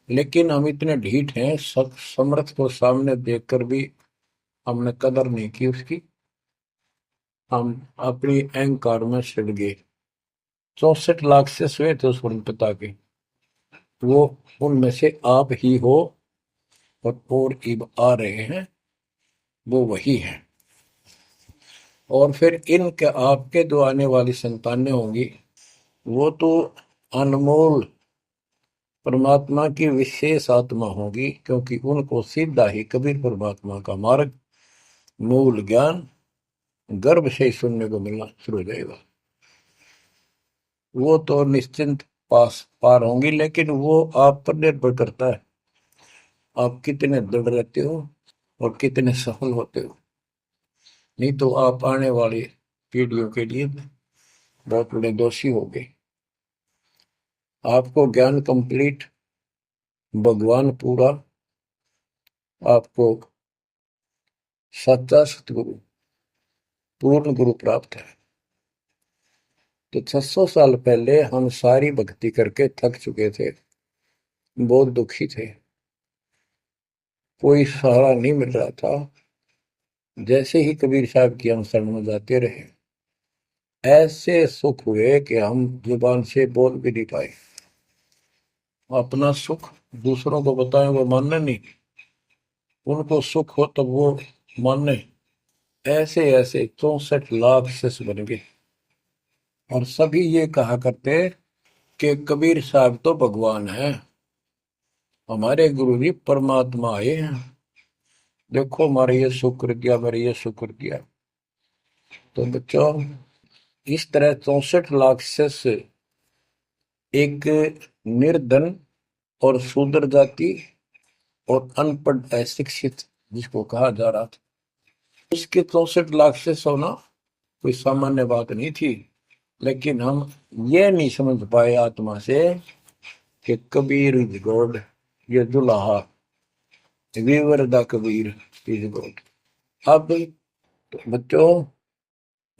लेकिन हम इतने ढीठ हैं, समर्थ को सामने देखकर भी हमने कदर नहीं की उसकी। हम अपनी अहंकार में सड़ गए। 64 लाख से हुए थे उस पिता के, वो उनमें से आप ही हो, और इब आ रहे हैं, वो वही है। और फिर इनके आपके जो आने वाली संतानें होंगी, वो तो अनमोल परमात्मा की विशेष आत्मा होगी, क्योंकि उनको सीधा ही कबीर परमात्मा का मार्ग, मूल ज्ञान गर्भ से ही सुनने को मिलना शुरू हो जाएगा। वो तो निश्चिंत पार होंगी, लेकिन वो आप पर निर्भर करता है, आप कितने दृढ़ रहते हो और कितने सफल होते हो। नहीं तो आप आने वाली पीढ़ियों के लिए बहुत बड़े दोषी हो गए। आपको ज्ञान कंप्लीट, भगवान पूरा, आपको सच्चा सतगुरु, पूर्ण गुरु प्राप्त है। तो 600 साल पहले हम सारी भक्ति करके थक चुके थे, बहुत दुखी थे, कोई सहारा नहीं मिल रहा था। जैसे ही कबीर साहब की हम शरण में जाते रहे, ऐसे सुख हुए कि हम जुबान से बोल भी नहीं पाए। अपना सुख दूसरों को बताएं, वो मानने नहीं, उनको सुख हो तब वो माने। ऐसे ऐसे 64 लाख शिष्य बन गए, और सभी ये कहा करते कि कबीर साहब तो भगवान है, हमारे गुरु जी परमात्मा आए हैं, देखो हमारे ये शुक्र किया, मेरे ये शुक्र किया। तो बच्चों, इस तरह 64 लाख शिष्य एक निर्धन और शूद्र जाति और अनपढ़ अशिक्षित जिसको कहा जा रहा था, उसके 64 लाख शिष्य होना कोई सामान्य बात नहीं थी। लेकिन हम ये नहीं समझ पाए आत्मा से कि कबीर इज गॉड, ये दुल्हा weaver the Kabir is God. अब बच्चों,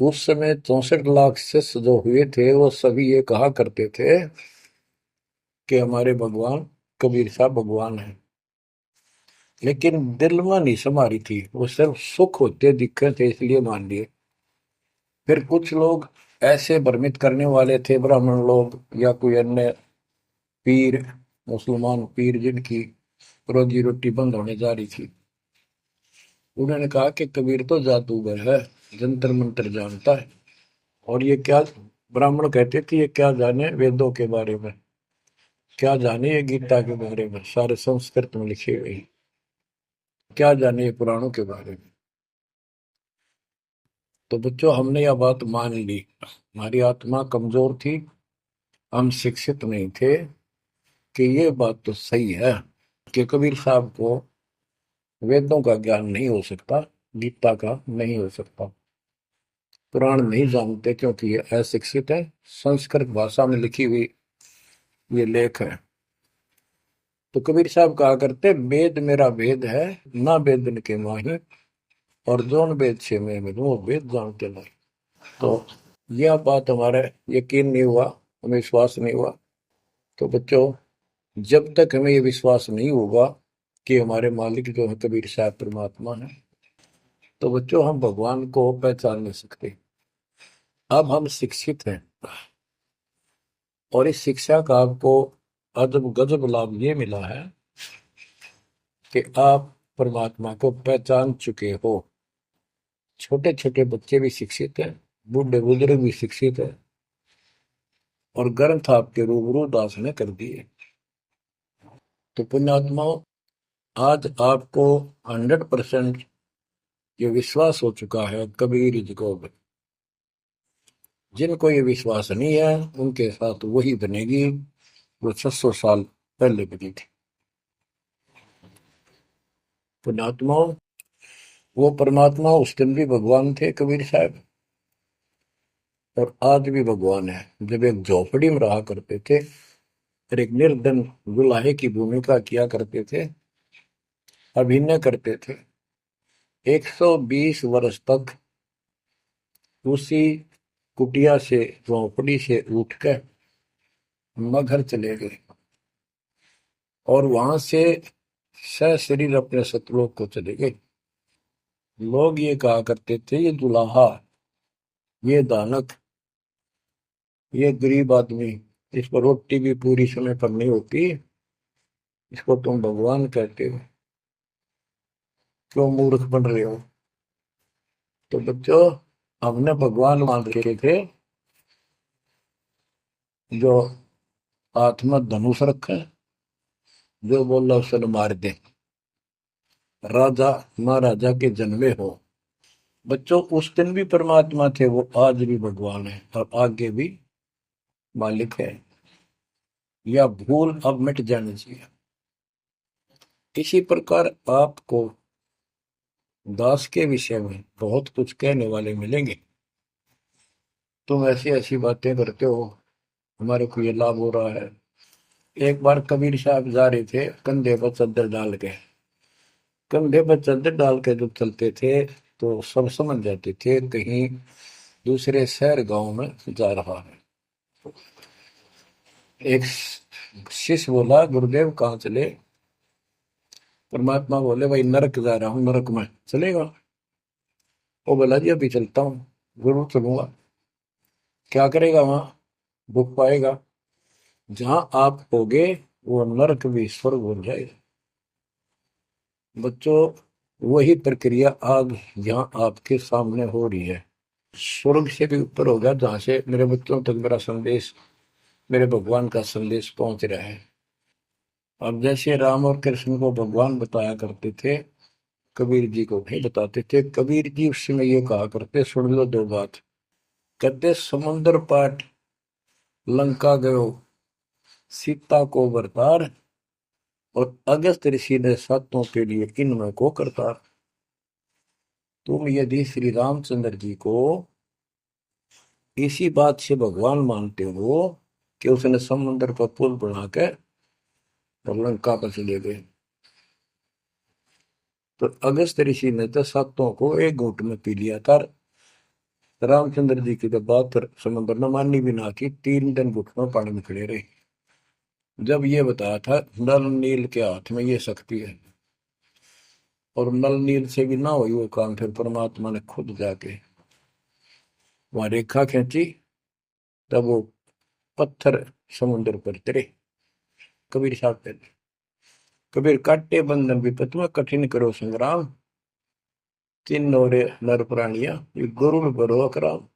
उस समय 64 लाख शिष्य जो हुए थे, वो सभी ये कहा करते थे कि हमारे भगवान कबीर साहब भगवान है। लेकिन दिल में नहीं समा रही थी, वो सिर्फ सुख होते दिखे थे इसलिए मान लिए। फिर कुछ लोग ऐसे भ्रमित करने वाले थे, ब्राह्मण लोग या कोई अन्य पीर, मुसलमान पीर जिनकी रोजी रोटी बंद होने जा रही थी, उन्होंने कहा कि कबीर तो जादूगर है, जंतर मंत्र जानता है, और ये क्या, ब्राह्मण कहते थे, ये क्या जाने वेदों के बारे में, क्या जाने ये गीता के बारे में, सारे संस्कृत में लिखे हुए, क्या जाने ये पुराणों के बारे में। तो बच्चों, हमने यह बात मान ली, हमारी आत्मा कमजोर थी, हम शिक्षित नहीं थे कि ये बात तो सही है कि कबीर साहब को वेदों का ज्ञान नहीं हो सकता, गीता का नहीं हो सकता, पुराण नहीं जानते क्योंकि ये अशिक्षित है, संस्कृत भाषा में लिखी हुई ये लेख है। तो कबीर साहब कहा करते, वेद मेरा वेद है, ना वेदन के माही, और जोन वेद से मैं मिलूं वो वेद जानते नहीं। तो यह बात हमारा यकीन नहीं हुआ, हमें विश्वास नहीं हुआ। तो बच्चों, जब तक हमें ये विश्वास नहीं होगा कि हमारे मालिक जो है कबीर साहब परमात्मा है, तो बच्चों हम भगवान को पहचान नहीं सकते। अब हम शिक्षित हैं, और इस शिक्षा का आपको अजब गजब लाभ ये मिला है कि आप परमात्मा को पहचान चुके हो। छोटे छोटे बच्चे भी शिक्षित हैं, बूढ़े बुजुर्ग भी शिक्षित है, और ग्रंथ आपके रूबरू दास ने कर दिए। तो पुण्यात्माओं, आज आपको 100% ये विश्वास हो चुका है कबीर जी को। जिनको ये विश्वास नहीं है उनके साथ वही बनेगी जो 600 साल पहले बनी थी। पुण्यात्माओं, वो परमात्मा उस दिन भी भगवान थे कबीर साहब, और आज भी भगवान है। जब एक झोपड़ी में रहा करते थे और एक निर्धन दुल्हे की भूमिका किया करते थे, अभिनय करते थे, 120 वर्ष तक उसी कुटिया से, झोपड़ी से उठकर मगहर चले गए और वहां से सशरीर अपने सतलोक को चले गए। लोग ये कहा करते थे, ये दुल्हा, ये दानक, ये गरीब आदमी, इसको रोटी भी पूरी समय पर नहीं होती, इसको तुम भगवान कहते हो, क्यों मूर्ख बन रहे हो। तो बच्चों, हमने भगवान मान रखे थे जो हाथ में धनुष रखे, जो बोला उसे मार दे, राजा महाराजा के जन्मे हो। बच्चों, उस दिन भी परमात्मा थे, वो आज भी भगवान है और आगे भी मालिक है। या भूल अब मिट जानी चाहिए। इसी प्रकार आपको दास के विषय में बहुत कुछ कहने वाले मिलेंगे। तुम ऐसी ऐसी बातें करते हो, हमारे को ये लाभ हो रहा है। एक बार कबीर साहब जा रहे थे, कंधे पर चादर डाल के, कंधे पर चादर डाल के जब चलते थे तो सब समझ जाते थे कहीं दूसरे शहर गांव में जा रहा है। एक शिष्य बोला, गुरुदेव कहाँ चले। परमात्मा बोले, भाई नरक जा रहा हूँ, नरक में चलेगा। वो बोला, जी अभी चलता हूँ, जरूर चलूंगा। क्या करेगा वहां, भूख पाएगा। जहां आप होगे वो नरक भी स्वर्ग हो जाएगा। बच्चों, वही प्रक्रिया आज यहाँ आपके सामने हो रही है। स्वर्ग से भी ऊपर होगा, जहां से मेरे बच्चों तक मेरा संदेश, मेरे भगवान का संदेश पहुंच रहा है। अब जैसे राम और कृष्ण को भगवान बताया करते थे, कबीर जी को नहीं बताते थे। कबीर जी उस समय ये कहा करते, सुन लो दो बात। कहते, समुद्र पाट लंका गयो, सीता को बरतार, और अगस्त ऋषि ने सातों के लिए इनमें को करतार। तुम यदि श्री रामचंद्र जी को इसी बात से भगवान मानते हो कि उसने समुद्र पर पुल बना के और लंका पर चले गए, तो अगस्त ऋषि ने तो सातों को एक घूंट में पी लिया था। रामचंद्र जी की तो बात समुद्र ने मानी भी ना की, 3 दिन घुटनों पानी में खड़े रहे। जब ये बताया था नल नील के हाथ में ये शक्ति है, और नल नील से भी ना हुई वो काम, फिर परमात्मा ने खुद जाके वहां रेखा खींची, तब वो पत्थर समुद्र पर गिरे। कबीर साहब कहते, कबीर काटे बंधन विपत में, कठिन करो संग्राम, तीन नौरे नर प्राणिया, ये गरुड़ बरो अकराम।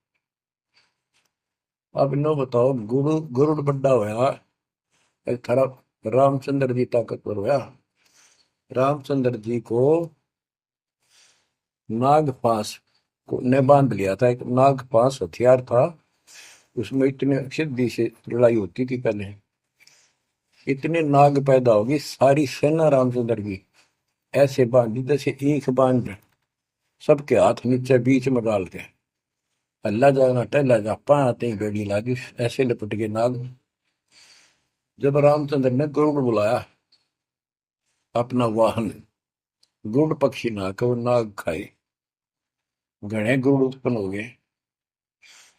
अब नो बताओ, गरुड़ बड्डा होया, एक थारा रामचंद्र जी ताकतवर होया। रामचंद्र जी को नाग पास ने बांध लिया था, एक नाग पास हथियार था, उसमें इतने सिद्धि से लड़ाई होती थी पहले। इतने नाग पैदा होगी, सारी सेना रामचंद्र की ऐसे बांधी जैसे ईख बांध, सबके हाथ नीचे बीच में डाल के, अल्लाह जाना टहला जा पाते ही बेड़ी लागी, ऐसे लपट के नाग। जब रामचंद्र ने गरुड़ बुलाया अपना वाहन, गरुड़ पक्षी ना के वो नाग खाए, घने गरुड़ उत्पन्न हो गए।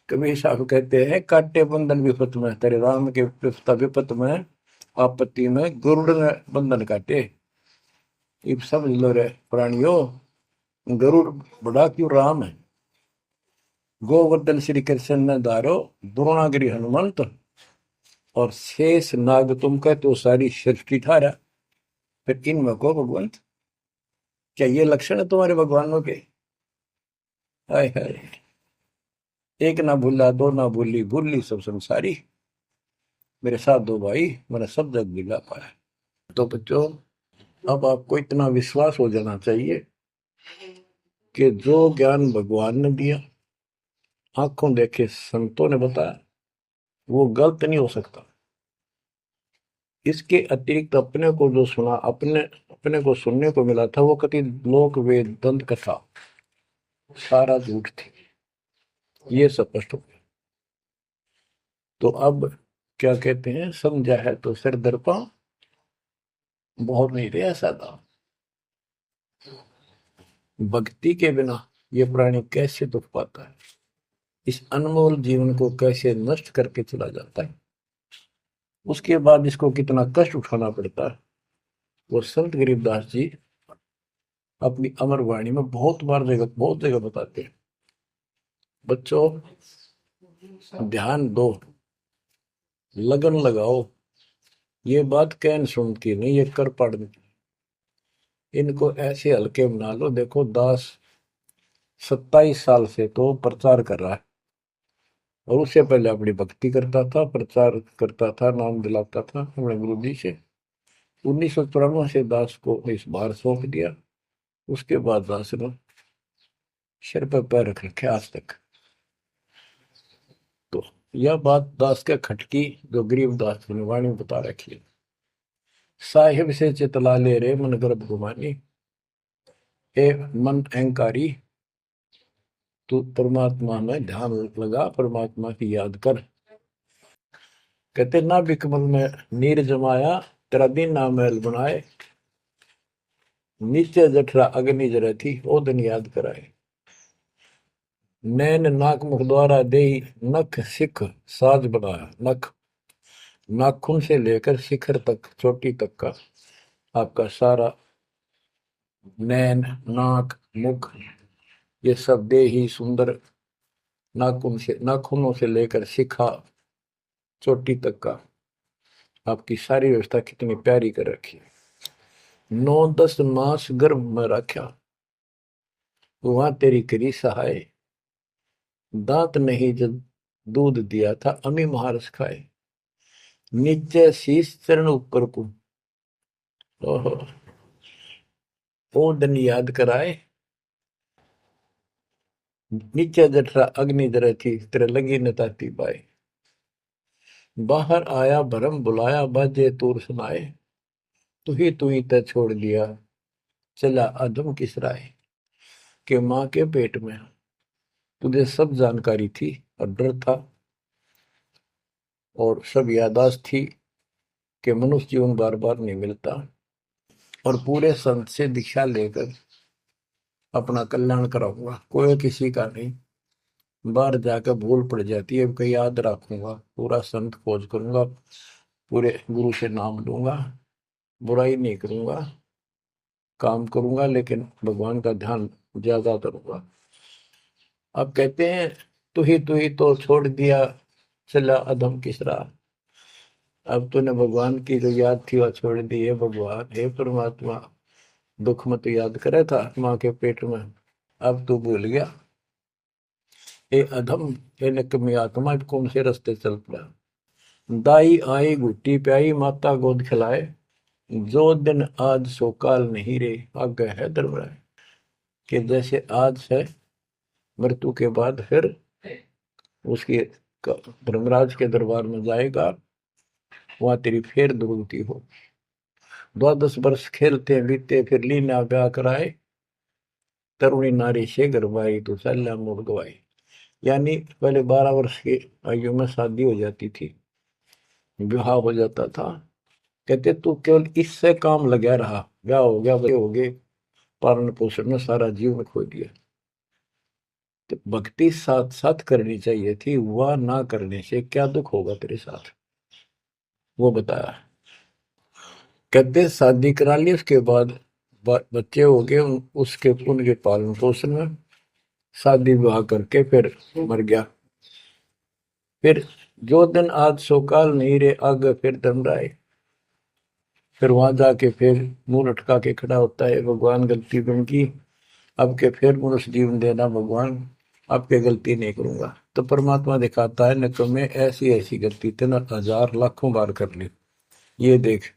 कबीर साहब कहते हैं, काटे बंधन विपत में, तेरे राम के विपत में, आपत्ति में गरुड़ ने बंधन काटे। ये समझ लो रे प्राणियों, गरुड़ बड़ा क्यों राम है। गोवर्धन श्री कृष्ण ने धारो, द्रोणागिरी हनुमंत, और शेष नाग तुम कहते हो सारी सृष्टि थारा, फिर इनमें को भगवान, क्या ये लक्षण है तुम्हारे भगवानों के? हाय हाय, एक ना भूला दो ना भूली, भूली सब संसारी, मेरे साथ दो भाई, मैंने सब जग दिला पाया। तो बच्चों, अब आपको इतना विश्वास हो जाना चाहिए कि जो ज्ञान भगवान ने दिया, आंखों देखे संतों ने बताया, वो गलत नहीं हो सकता। इसके अतिरिक्त अपने को जो सुना, अपने अपने को सुनने को मिला था, वो कति लोक वेद दंत कथा सारा झूठ थी, ये स्पष्ट हो गया। तो अब क्या कहते हैं, समझा है तो सिर दर्पा, बहुत नहीं रहा सादा। भक्ति के बिना ये प्राणी कैसे दुख पाता है, इस अनमोल जीवन को कैसे नष्ट करके चला जाता है, उसके बाद इसको कितना कष्ट उठाना पड़ता है, वो संत गरीबदास जी अपनी अमर वाणी में बहुत जगह बताते हैं। बच्चों, ध्यान दो, लगन लगाओ, ये बात कैन सुन की नहीं, ये कर पड़ने की। इनको ऐसे हल्के बना लो। देखो दास 27 साल से तो प्रचार कर रहा है, और उससे पहले अपनी भक्ति करता था, प्रचार करता था, नाम दिलाता था अपने गुरु जी से। 1994 से दास को इस बार सौंप दिया, उसके बाद दास ने सिर पर पैर रख रखे आज तक। तो यह बात दास के खटकी, जो गरीब दास ने वाणी में बता रखी है। साहिब से चितला ले रे मन गर्भ गुमानी, ए मन अहंकारी, तू परमात्मा में ध्यान लगा, परमात्मा की याद कर। कहते ना बिकमल में नीर जमाया, तेरा दिन ना महल बनाए, नीचे जठरा अग्नि जरे थी, ओ दिन याद कराए। नैन नाक मुख द्वारा दे, नख सिख साज बनाया। नख, नाखून से लेकर शिखर तक, चोटी तक का आपका सारा नैन, नाक, मुख, ये सब दे ही सुंदर, नाखूनों से लेकर शिखा, चोटी तक का आपकी सारी व्यवस्था कितनी प्यारी कर रखी है। 9-10 मास गर्भ में रखा, वहां तेरी करी सहाय, दांत नहीं जब दूध दिया था, अमी महारस खाए। नीचे शीश चरण ऊपर को, ओहो, ओ दिन याद कराए। नीचे जठरा अग्नि जरे थी, तेरे लगी न ताती पाए। बाहर आया भरम बुलाया, बाजे तूर सुनाए, तू ही तय छोड़ दिया, चला अधम किस राय। के माँ के पेट में तुझे सब जानकारी थी, और डर था, और सब यादाश्त थी कि मनुष्य जीवन बार बार नहीं मिलता, और पूरे संत से दीक्षा लेकर अपना कल्याण कराऊंगा, कोई किसी का नहीं। बाहर जाकर भूल पड़ जाती है, कहीं याद रखूंगा, पूरा संत खोज करूंगा, पूरे गुरु से नाम लूंगा, बुराई नहीं करूंगा, काम करूंगा, लेकिन भगवान का ध्यान ज्यादा करूंगा। अब कहते हैं तू ही तो छोड़ दिया, चला अधम किस राह। अब तूने भगवान की जो याद थी वह छोड़ दी है। भगवान, हे परमात्मा, दुख मत याद करे था माँ के पेट में, अब तू भूल गया। ए अधम, हे निकम्मी आत्मा, कौन से रास्ते चल पड़ा। दाई आई घुट्टी प्याई, माता गोद खिलाए, जो दिन आज सो काल नहीं रे, आगे है दरबार। कि जैसे आज है, मृत्यु के बाद फिर उसकी धर्मराज के दरबार में जाएगा, वहां तेरी फेर दुर्गति हो। 12 वर्ष खेलते बीते, फिर लीना ब्याह कराए, तरुणी नारी से गरबाई, तो सल्ला मोड़ गवाई। यानी पहले 12 वर्ष की आयु में शादी हो जाती थी, विवाह हो जाता था। कहते तू केवल इससे काम लगा रहा, ब्याह हो गया, बच्चे हो गए, पालन पोषण में सारा जीवन खो दिया। तो भक्ति साथ साथ करनी चाहिए थी, वह ना करने से क्या दुख होगा तेरे साथ, वो बताया। कहते शादी करा ली, उसके बाद बच्चे हो गए, उसके उनके पालन पोषण में शादी विवाह करके फिर मर गया। फिर जो दिन आज सो काल नहीं रे, आगे फिर धमराए। फिर वहां जाके फिर मुंह लटका के खड़ा होता है, भगवान गलती बन की, अब के फिर मनुष्य जीवन देना भगवान, अब के गलती नहीं करूंगा। तो परमात्मा दिखाता है, न तुम्हें ऐसी ऐसी गलती तेना हजार लाखों बार कर ली, ये देख।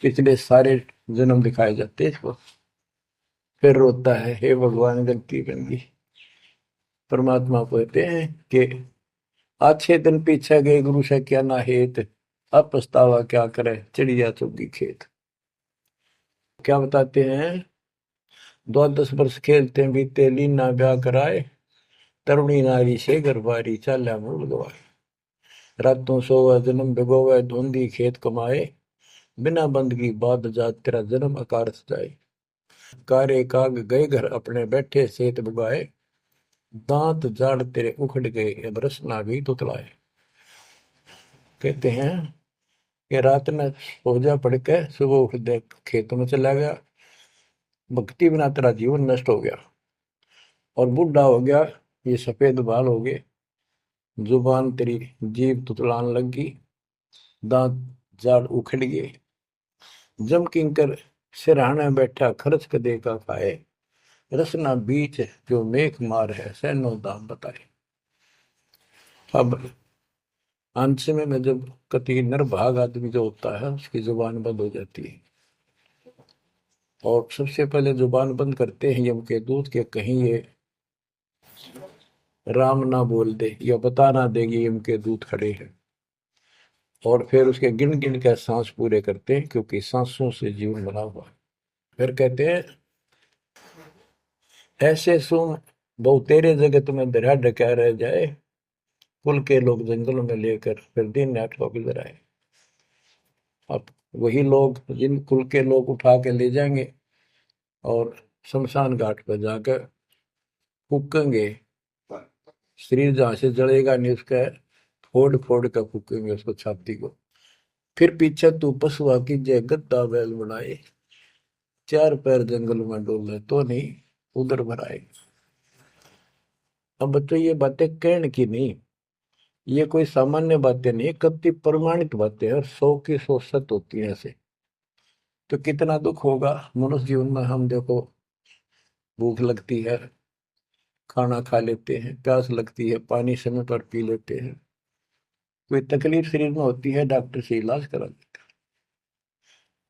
पिछले सारे जन्म दिखाए जाते हैं इसको। फिर रोता है, हे भगवान गलती बन गई। परमात्मा कहते हैं कि अच्छे दिन पीछे गए गुरु से क्या ना हेत, अब पछतावा क्या करे चिड़िया चुगी खेत। क्या बताते हैं, 10 वर्ष खेलते बीते लीना ब्याह कराए, तरुणी नारी से घरबारी चाल्या मूल गवाए। रातों सोवा जन्म भिगोवे धुंधी खेत कमाए, बिना बंदगी बाद जात तेरा जन्म अकारथ जाए। कारे काग गए घर अपने बैठे सेत बुगाए, दांत जाड़ तेरे उखड़ गए अब रसना भी तुतलाए। कहते हैं कि रात में सो जा पड़ के, सुबह उठ दे खेतों में चला गया, भक्ति बिना तेरा जीवन नष्ट हो गया। और बूढ़ा हो गया, ये सफेद बाल हो गए, जुबान तेरी जीभ तुतलान लगी, दांत जाड़ उखड़ गए। जम किंकर सिरहाने बैठा खर्च कदे का खाए, रसना बीच जो मेघ मार है सैनो दाम बताए। अब अंत में जब कति नरभाग आदमी जो होता है उसकी जुबान बंद हो जाती है, और सबसे पहले जुबान बंद करते हैं यम के दूत के, कहीं ये राम ना बोल दे या बता ना देगी यम के दूत खड़े हैं। और फिर उसके गिन गिन के सांस पूरे करते हैं, क्योंकि सांसों से जीवन बना हुआ है। फिर कहते हैं, ऐसे सुन बहु तेरे जगत में दरिया ढका रह जाए, कुल के लोग जंगलों में लेकर फिर दिन रात को गुजर आए। अब वही लोग, जिन कुल के लोग उठा के ले जाएंगे और शमशान घाट पर जाकर फूकेंगे, शरीर जहां से जलेगा नहीं उसका फोड़ फोड़ कर फूकेंगे उसको, छाती को। फिर पीछे तू पशुआ की जय गद्दा बैल बनाए, चार पैर जंगल में डोले तो नहीं उधर भराए। अब बच्चों ये बातें कहने की नहीं, ये कोई सामान्य बातें नहीं, कति प्रमाणित बातें हैं, और 100 की 100 सत्य होती है ऐसे। तो कितना दुख होगा मनुष्य जीवन में। हम देखो, भूख लगती है खाना खा लेते हैं, प्यास लगती है पानी समय पर पी लेते हैं, कोई तकलीफ शरीर में होती है डॉक्टर से इलाज करा लेते हैं,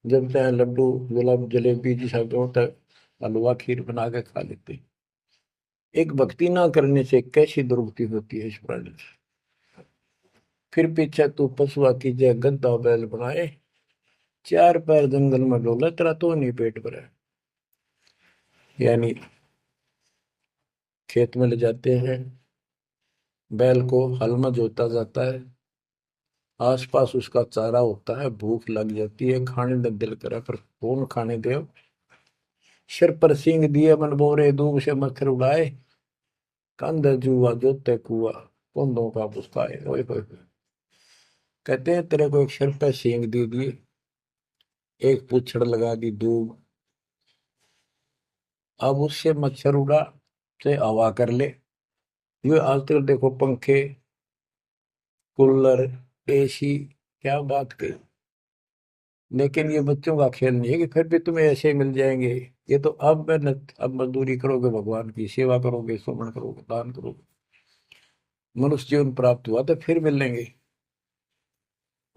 जब चाहे लड्डू गुलाब जलेबी जैसा होता है हलवा खीर बना के खा लेते हैं। एक भक्ति ना करने से कैसी दुर्गति होती है इस प्राणी से। फिर पीछे तू पशुआ की जय गद्दा बैल बनाए, चार पैर जंगल में डोला तेरा तो नहीं पेट भरा। यानी खेत में ले जाते हैं, बैल को हल में जोता जाता है, आसपास उसका चारा होता है, भूख लग जाती है, खाने का दिल करे पर कौन खाने दे। सिर पर सींग दिए मन बोरे दूब से मच्छर उड़ाए, कंध जुआ जोते कुआ कुंदों का पुस्ताए। ओए होए होए। कहते हैं तेरे को एक सिर पे सींग दे दिए, एक पूछड़ लगा दी दूब, अब उससे मच्छर उड़ा से हवा कर ले। ये आजकल देखो पंखे कूलर एसी, क्या बात कही। लेकिन ये बच्चों का खेल नहीं है कि फिर भी तुम्हें ऐसे मिल जाएंगे। ये तो अब मेहनत, अब मजदूरी करोगे, भगवान की सेवा करोगे, सुमन करोगे, दान करोगे, मनुष्य जीवन प्राप्त हुआ तो फिर मिलेंगे।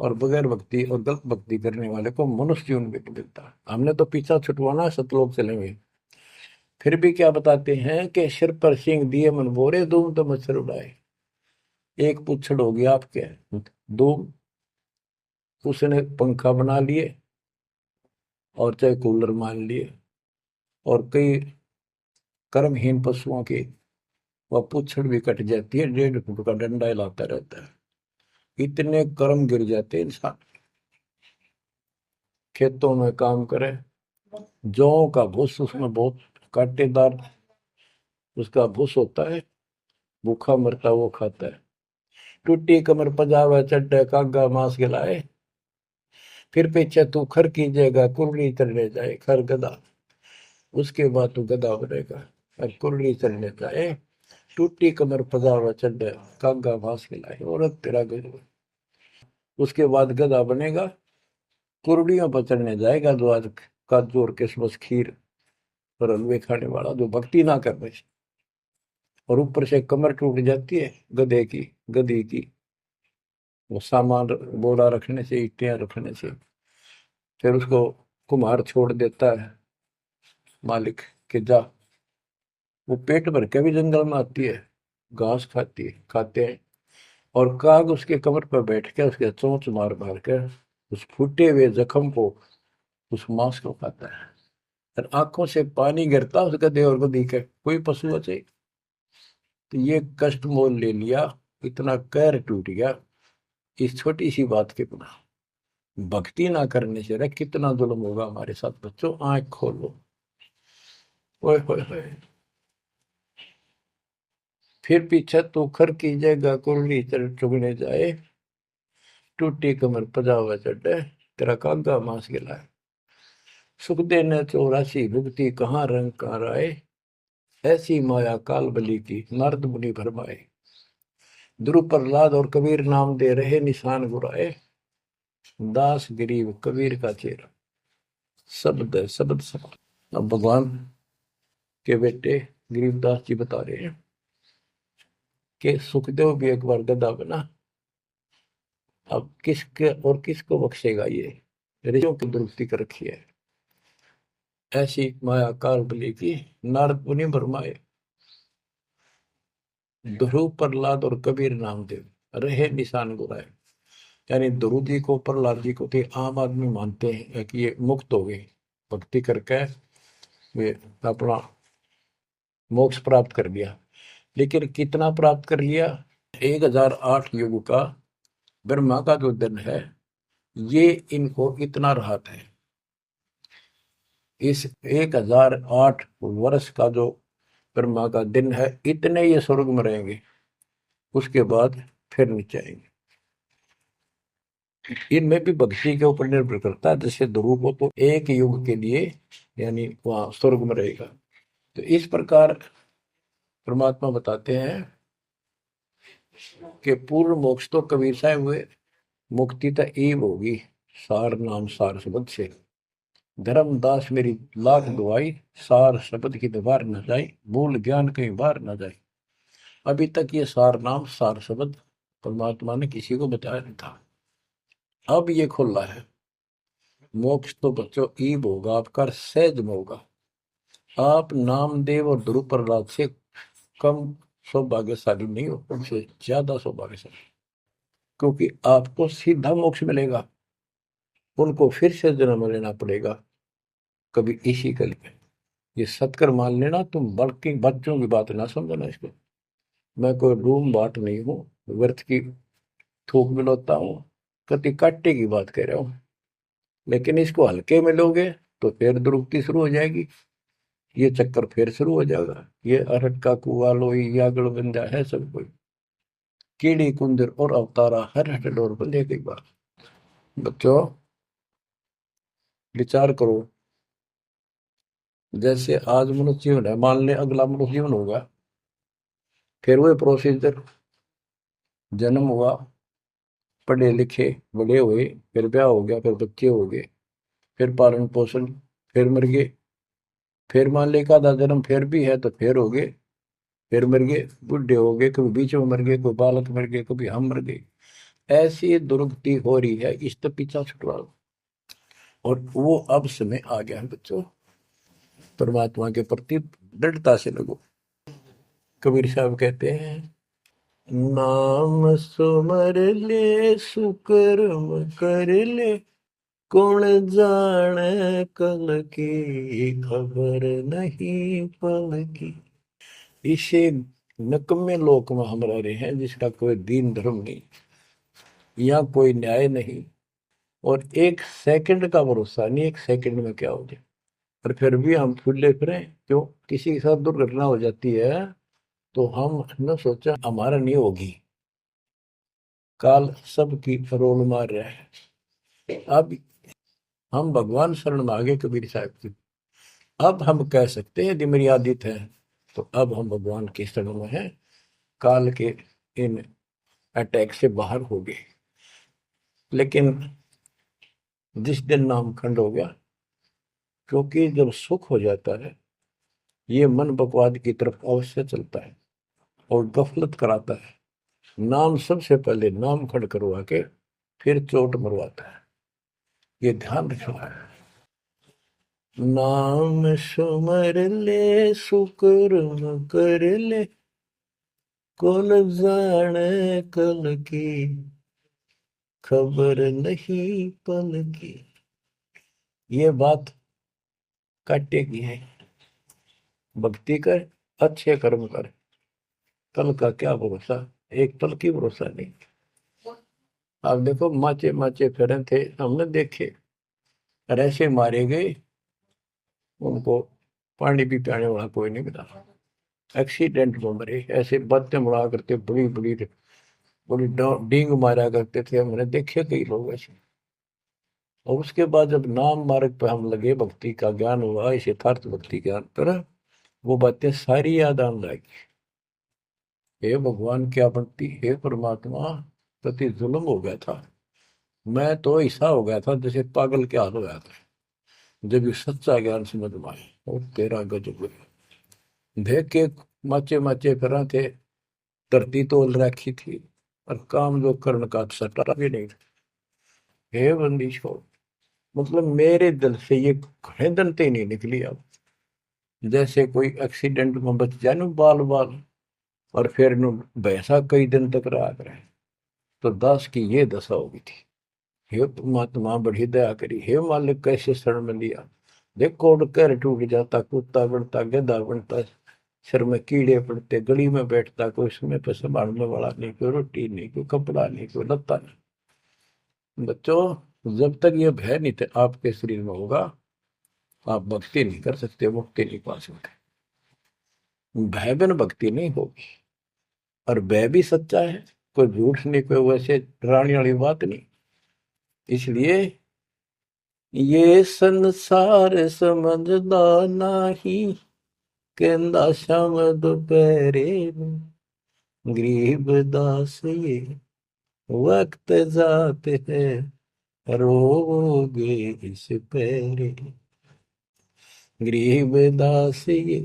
और बगैर भक्ति और गलत भक्ति करने वाले को मनुष्य जीवन भी नहीं मिलता। हमने तो पीछा छुटवाना है, सतलोक चलेंगे। फिर भी क्या बताते हैं कि सिर पर सींग दिए मन बोरे दूम तो मच्छर उड़ाए। एक पुच्छड़ हो गया आपके दूम, उसने पंखा बना लिए और चाहे कूलर मान लिए, और कई कर्महीन पशुओं की वह पूछड़ भी कट जाती है, 1.5 फुट का डंडा हिलाता रहता है। इतने कर्म गिर जाते हैं इंसान। खेतों में काम करे, जौ का भूस उसमें बहुत कांटेदार उसका भूस होता है, भूखा मरता वो खाता है। टूटी कमर पजावा चड्डे कागा मांस खिलाए, फिर पीछे तू खर की जगह कुर्री चढ़ने जाए खर गधा, उसके बाद तू गधा बनेगा और कुर्री चढ़ने जाए। टूटी कमर पजावा चढ़ कागा घास खिलाए, और तेरा गजब। उसके बाद गधा बनेगा, कुर्डियों पर चढ़ने जाएगा, जो आज काजू और किशमिश खीर और हलवे खाने वाला, जो भक्ति ना कर रहे, और ऊपर से कमर टूट जाती है गधे की, गधी की, वो सामान बोरा रखने से, ईटियां रखने से। फिर उसको कुम्हार छोड़ देता है मालिक के जा, वो पेट भर के भी जंगल में आती है, घास खाती है, खाते हैं। और काग उसके कमर पर बैठ के उसके चोंच मार मार कर उस फूटे हुए जख्म को, उस मांस को खाता है। और आंखों से पानी गिरता उस गधे और गधी के, कोई पशु बचे। तो ये कष्ट मोल ले लिया, इतना कहर टूट गया इस छोटी सी बात के बिना। भक्ति ना करने से रे कितना जुल्म होगा हमारे साथ। बच्चों आंख खोलो, ओए होए होए। फिर पीछे तो खर की जगह कुरली चुगने जाए, टूटी कमर पजावा चढ़े, तेरा कागा मांस गिलाए। सुख देने 84 भुगती कहाँ रंग कहाँ राय, ऐसी माया काल बली की नारद मुनि भरमाए। ध्रुव प्रहलाद और कबीर नाम दे रहे निशान गुराए, दास गरीब कबीर का चेहरा। शब्द है, शब्द शब्द। अब भगवान के बेटे गरीबदास जी बता रहे हैं कि सुखदेव भी एक बार गधा बना। अब किसके और किसको बख्शेगा ये, ऋषियों की दुरुक्ति कर रखी है। ऐसी माया काल बली की नारद मुनि भरमाए, ध्रुव प्रहलाद और कबीर नामदेव रहे निशान गुराए। यानी ध्रुव जी को, प्रहलाद जी को थे आम आदमी मानते हैं कि ये मुक्त हो गए, भक्ति करके वे अपना मोक्ष प्राप्त कर लिया। लेकिन कितना प्राप्त कर लिया? 1008 युग का ब्रह्मा का जो दिन है, ये इनको इतना राहत है। इस 1008 वर्ष का जो ब्रह्मा का दिन है, इतने ये स्वर्ग में रहेंगे, उसके बाद फिर नीचे आएंगे। इनमें भी भक्ति के ऊपर निर्भर करता है। जैसे ध्रुव को तो एक युग के लिए यानी वहां स्वर्ग में रहेगा। तो इस प्रकार परमात्मा बताते हैं कि पूर्ण मोक्ष तो कबीर साहब हुए, मुक्ति तो ईब होगी सार नाम सार शब्द से। धर्मदास मेरी लाख दुआई, सार शब्द की दीवार न जाए, मूल ज्ञान कहीं बाहर न जाए। अभी तक ये सार नाम सार शब्द परमात्मा ने किसी को बताया नहीं था, अब ये खुला है। मोक्ष तो बच्चों ईब होगा आपका, सहज में होगा। आप नामदेव और ध्रुव प्रहलाद से कम सौभाग्यशाली नहीं हो, उनसे ज्यादा सौभाग्यशाली, क्योंकि आपको सीधा मोक्ष मिलेगा, उनको फिर से जन्म लेना पड़ेगा कभी इसी कल में। ये सत्कर मान लेना, तुम बल्कि बच्चों की बात ना समझना इसको। मैं कोई रूम बाट नहीं हूँ, व्यर्थ की थूक मिलोता हूँ, कति काटे की बात कह रहा हूँ। लेकिन इसको हल्के में लोगे तो फिर दुरुक्ति शुरू हो जाएगी, ये चक्कर फिर शुरू हो जाएगा। ये अरट का कुआ लोई यागड़ बंदा है सब कोई, कीड़ी कुंदर और अवतारा हर हट डोर बंदे कई बार। बच्चों विचार करो, जैसे आज मनुष्य जीवन है, मान ले अगला मनुष्य जीवन होगा, फिर वही प्रोसीजर, जन्म हुआ, पढ़े लिखे बड़े हुए, फिर ब्याह हो गया, फिर बच्चे हो गए, फिर पालन पोषण, फिर मर गए, फिर मान ले एक आधा जन्म फिर भी है तो फिर हो गए, फिर मर गए, बुढ़े हो गए, कभी बीच में मर गए, कोई बालक मर गए, कभी हम मर गए। ऐसी दुर्गति हो रही है, इस तो पीछा छुटवा लो। और वो अब समय आ गया है बच्चों, परमात्मा के प्रति दृढ़ता से लगो। कबीर साहब कहते हैं, नाम सुमर ले सुकर्म कर ले, कौन जाने कल की खबर नहीं पल की। इसे नकम्मे लोक में हम रह रहे हैं, जिसका कोई दीन धर्म नहीं, यहाँ कोई न्याय नहीं, और एक सेकंड का भरोसा नहीं, एक सेकंड में क्या हो जाए। और फिर भी हम फूले फिरें, क्यों? किसी के साथ दुर्घटना हो जाती है तो हम न सोचा हमारा नहीं होगी, काल सबकी रोल मार रहा है। अब हम भगवान शरण मांगे कबीर साहब की, अब हम कह सकते हैं यदि मेरी आदित है, तो अब हम भगवान की शरण में हैं। काल के इन अटैक से बाहर हो गए। लेकिन जिस दिन नामखंड हो गया, क्योंकि जब सुख हो जाता है ये मन बकवाद की तरफ अवश्य चलता है और गफलत कराता है। नाम सबसे पहले नाम खड़ करवा के फिर चोट मरवाता है, ये ध्यान रखना है। नाम सुमर ले सुकर्म कर ले, कुल जाने कल की खबर नहीं पल की। ये बात काटेगी है। भक्ति कर, अच्छे कर्म कर, कल का क्या भरोसा, एक पल की भरोसा नहीं। आप देखो माचे माचे फिरे थे, हमने देखे और ऐसे मारे गए, उनको पानी भी पियाने वाला कोई नहीं मिला। एक्सीडेंट में मरे, ऐसे बातें उड़ा करते, बड़ी बड़ी बड़ी डींग मारा करते थे, हमने देखे कई लोग ऐसे। और उसके बाद जब नाम मार्ग पे हम लगे, भक्ति का ज्ञान हुआ, इस यथार्थ भक्ति ज्ञान पर, वो बातें सारी याद आने लगी। हे भगवान क्या बनती, हे परमात्मा, प्रति जुल्म हो गया था। मैं तो ऐसा हो गया था जैसे पागल के हाल हो गया था, जब ये सच्चा ज्ञान समझ में आए। और तेरा गजब देख के माचे माचे फिरा थे, धरती तोल रखी थी और काम जो कर्ण का सटा भी नहीं था। हे बंदी छोड़, मतलब मेरे दिल से ये घने दिन ते नहीं निकली। अब जैसे कोई एक्सीडेंट में बच जाए ना बाल बाल, और फिर नु भैंसा कई दिन तक रहा करे, तो दास की ये दशा होगी थी। हे परमात्मा बड़ी दया करी, हे मालिक कैसे शरण में लिया। देखो कर टूट जाता, कुत्ता बनता, गधा बनता, सिर में कीड़े पड़ते, गली में बैठता, कोई समय पर संभालने वाला नहीं, कोई रोटी नहीं, कोई कपड़ा नहीं, कोई लत्ता नहीं। बच्चों, जब तक ये भय नहीं थे आपके शरीर में होगा, आप भक्ति नहीं कर सकते, मुक्ति नहीं पा सकते। भय बिन भक्ति नहीं होगी। और भय भी सच्चा है, कोई झूठ नहीं, कोई वैसे डराने वाली बात नहीं। इसलिए ये संसार समझदा नाही, कहंदा शाम दोपहरे नूं, गरीब दास ये वक्त जाते है, रोगे इस पैरे। गरीब दास ये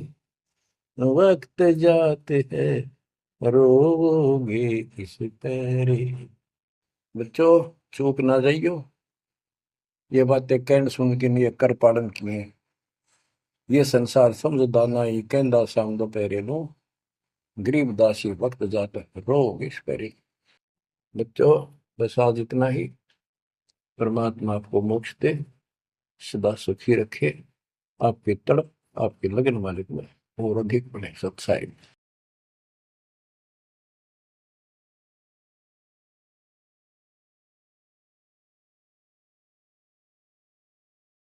वक्त जाते हैं, रोगे इस पैरे। बच्चों, चूक ना जाइयो, ये बातें कहन सुन के नहीं कर पालन किए। ये संसार समझदा नहीं, कहंदा शाम दोपहरे नो, गरीब दासी वक्त जाता है, रोगे इस पैरे। बच्चों, बस आज इतना ही। परमात्मा आपको मोक्ष दे, सदा सुखी रखे, आपकी तड़प आपकी लगन मालिक में और अधिक बने सत्साई।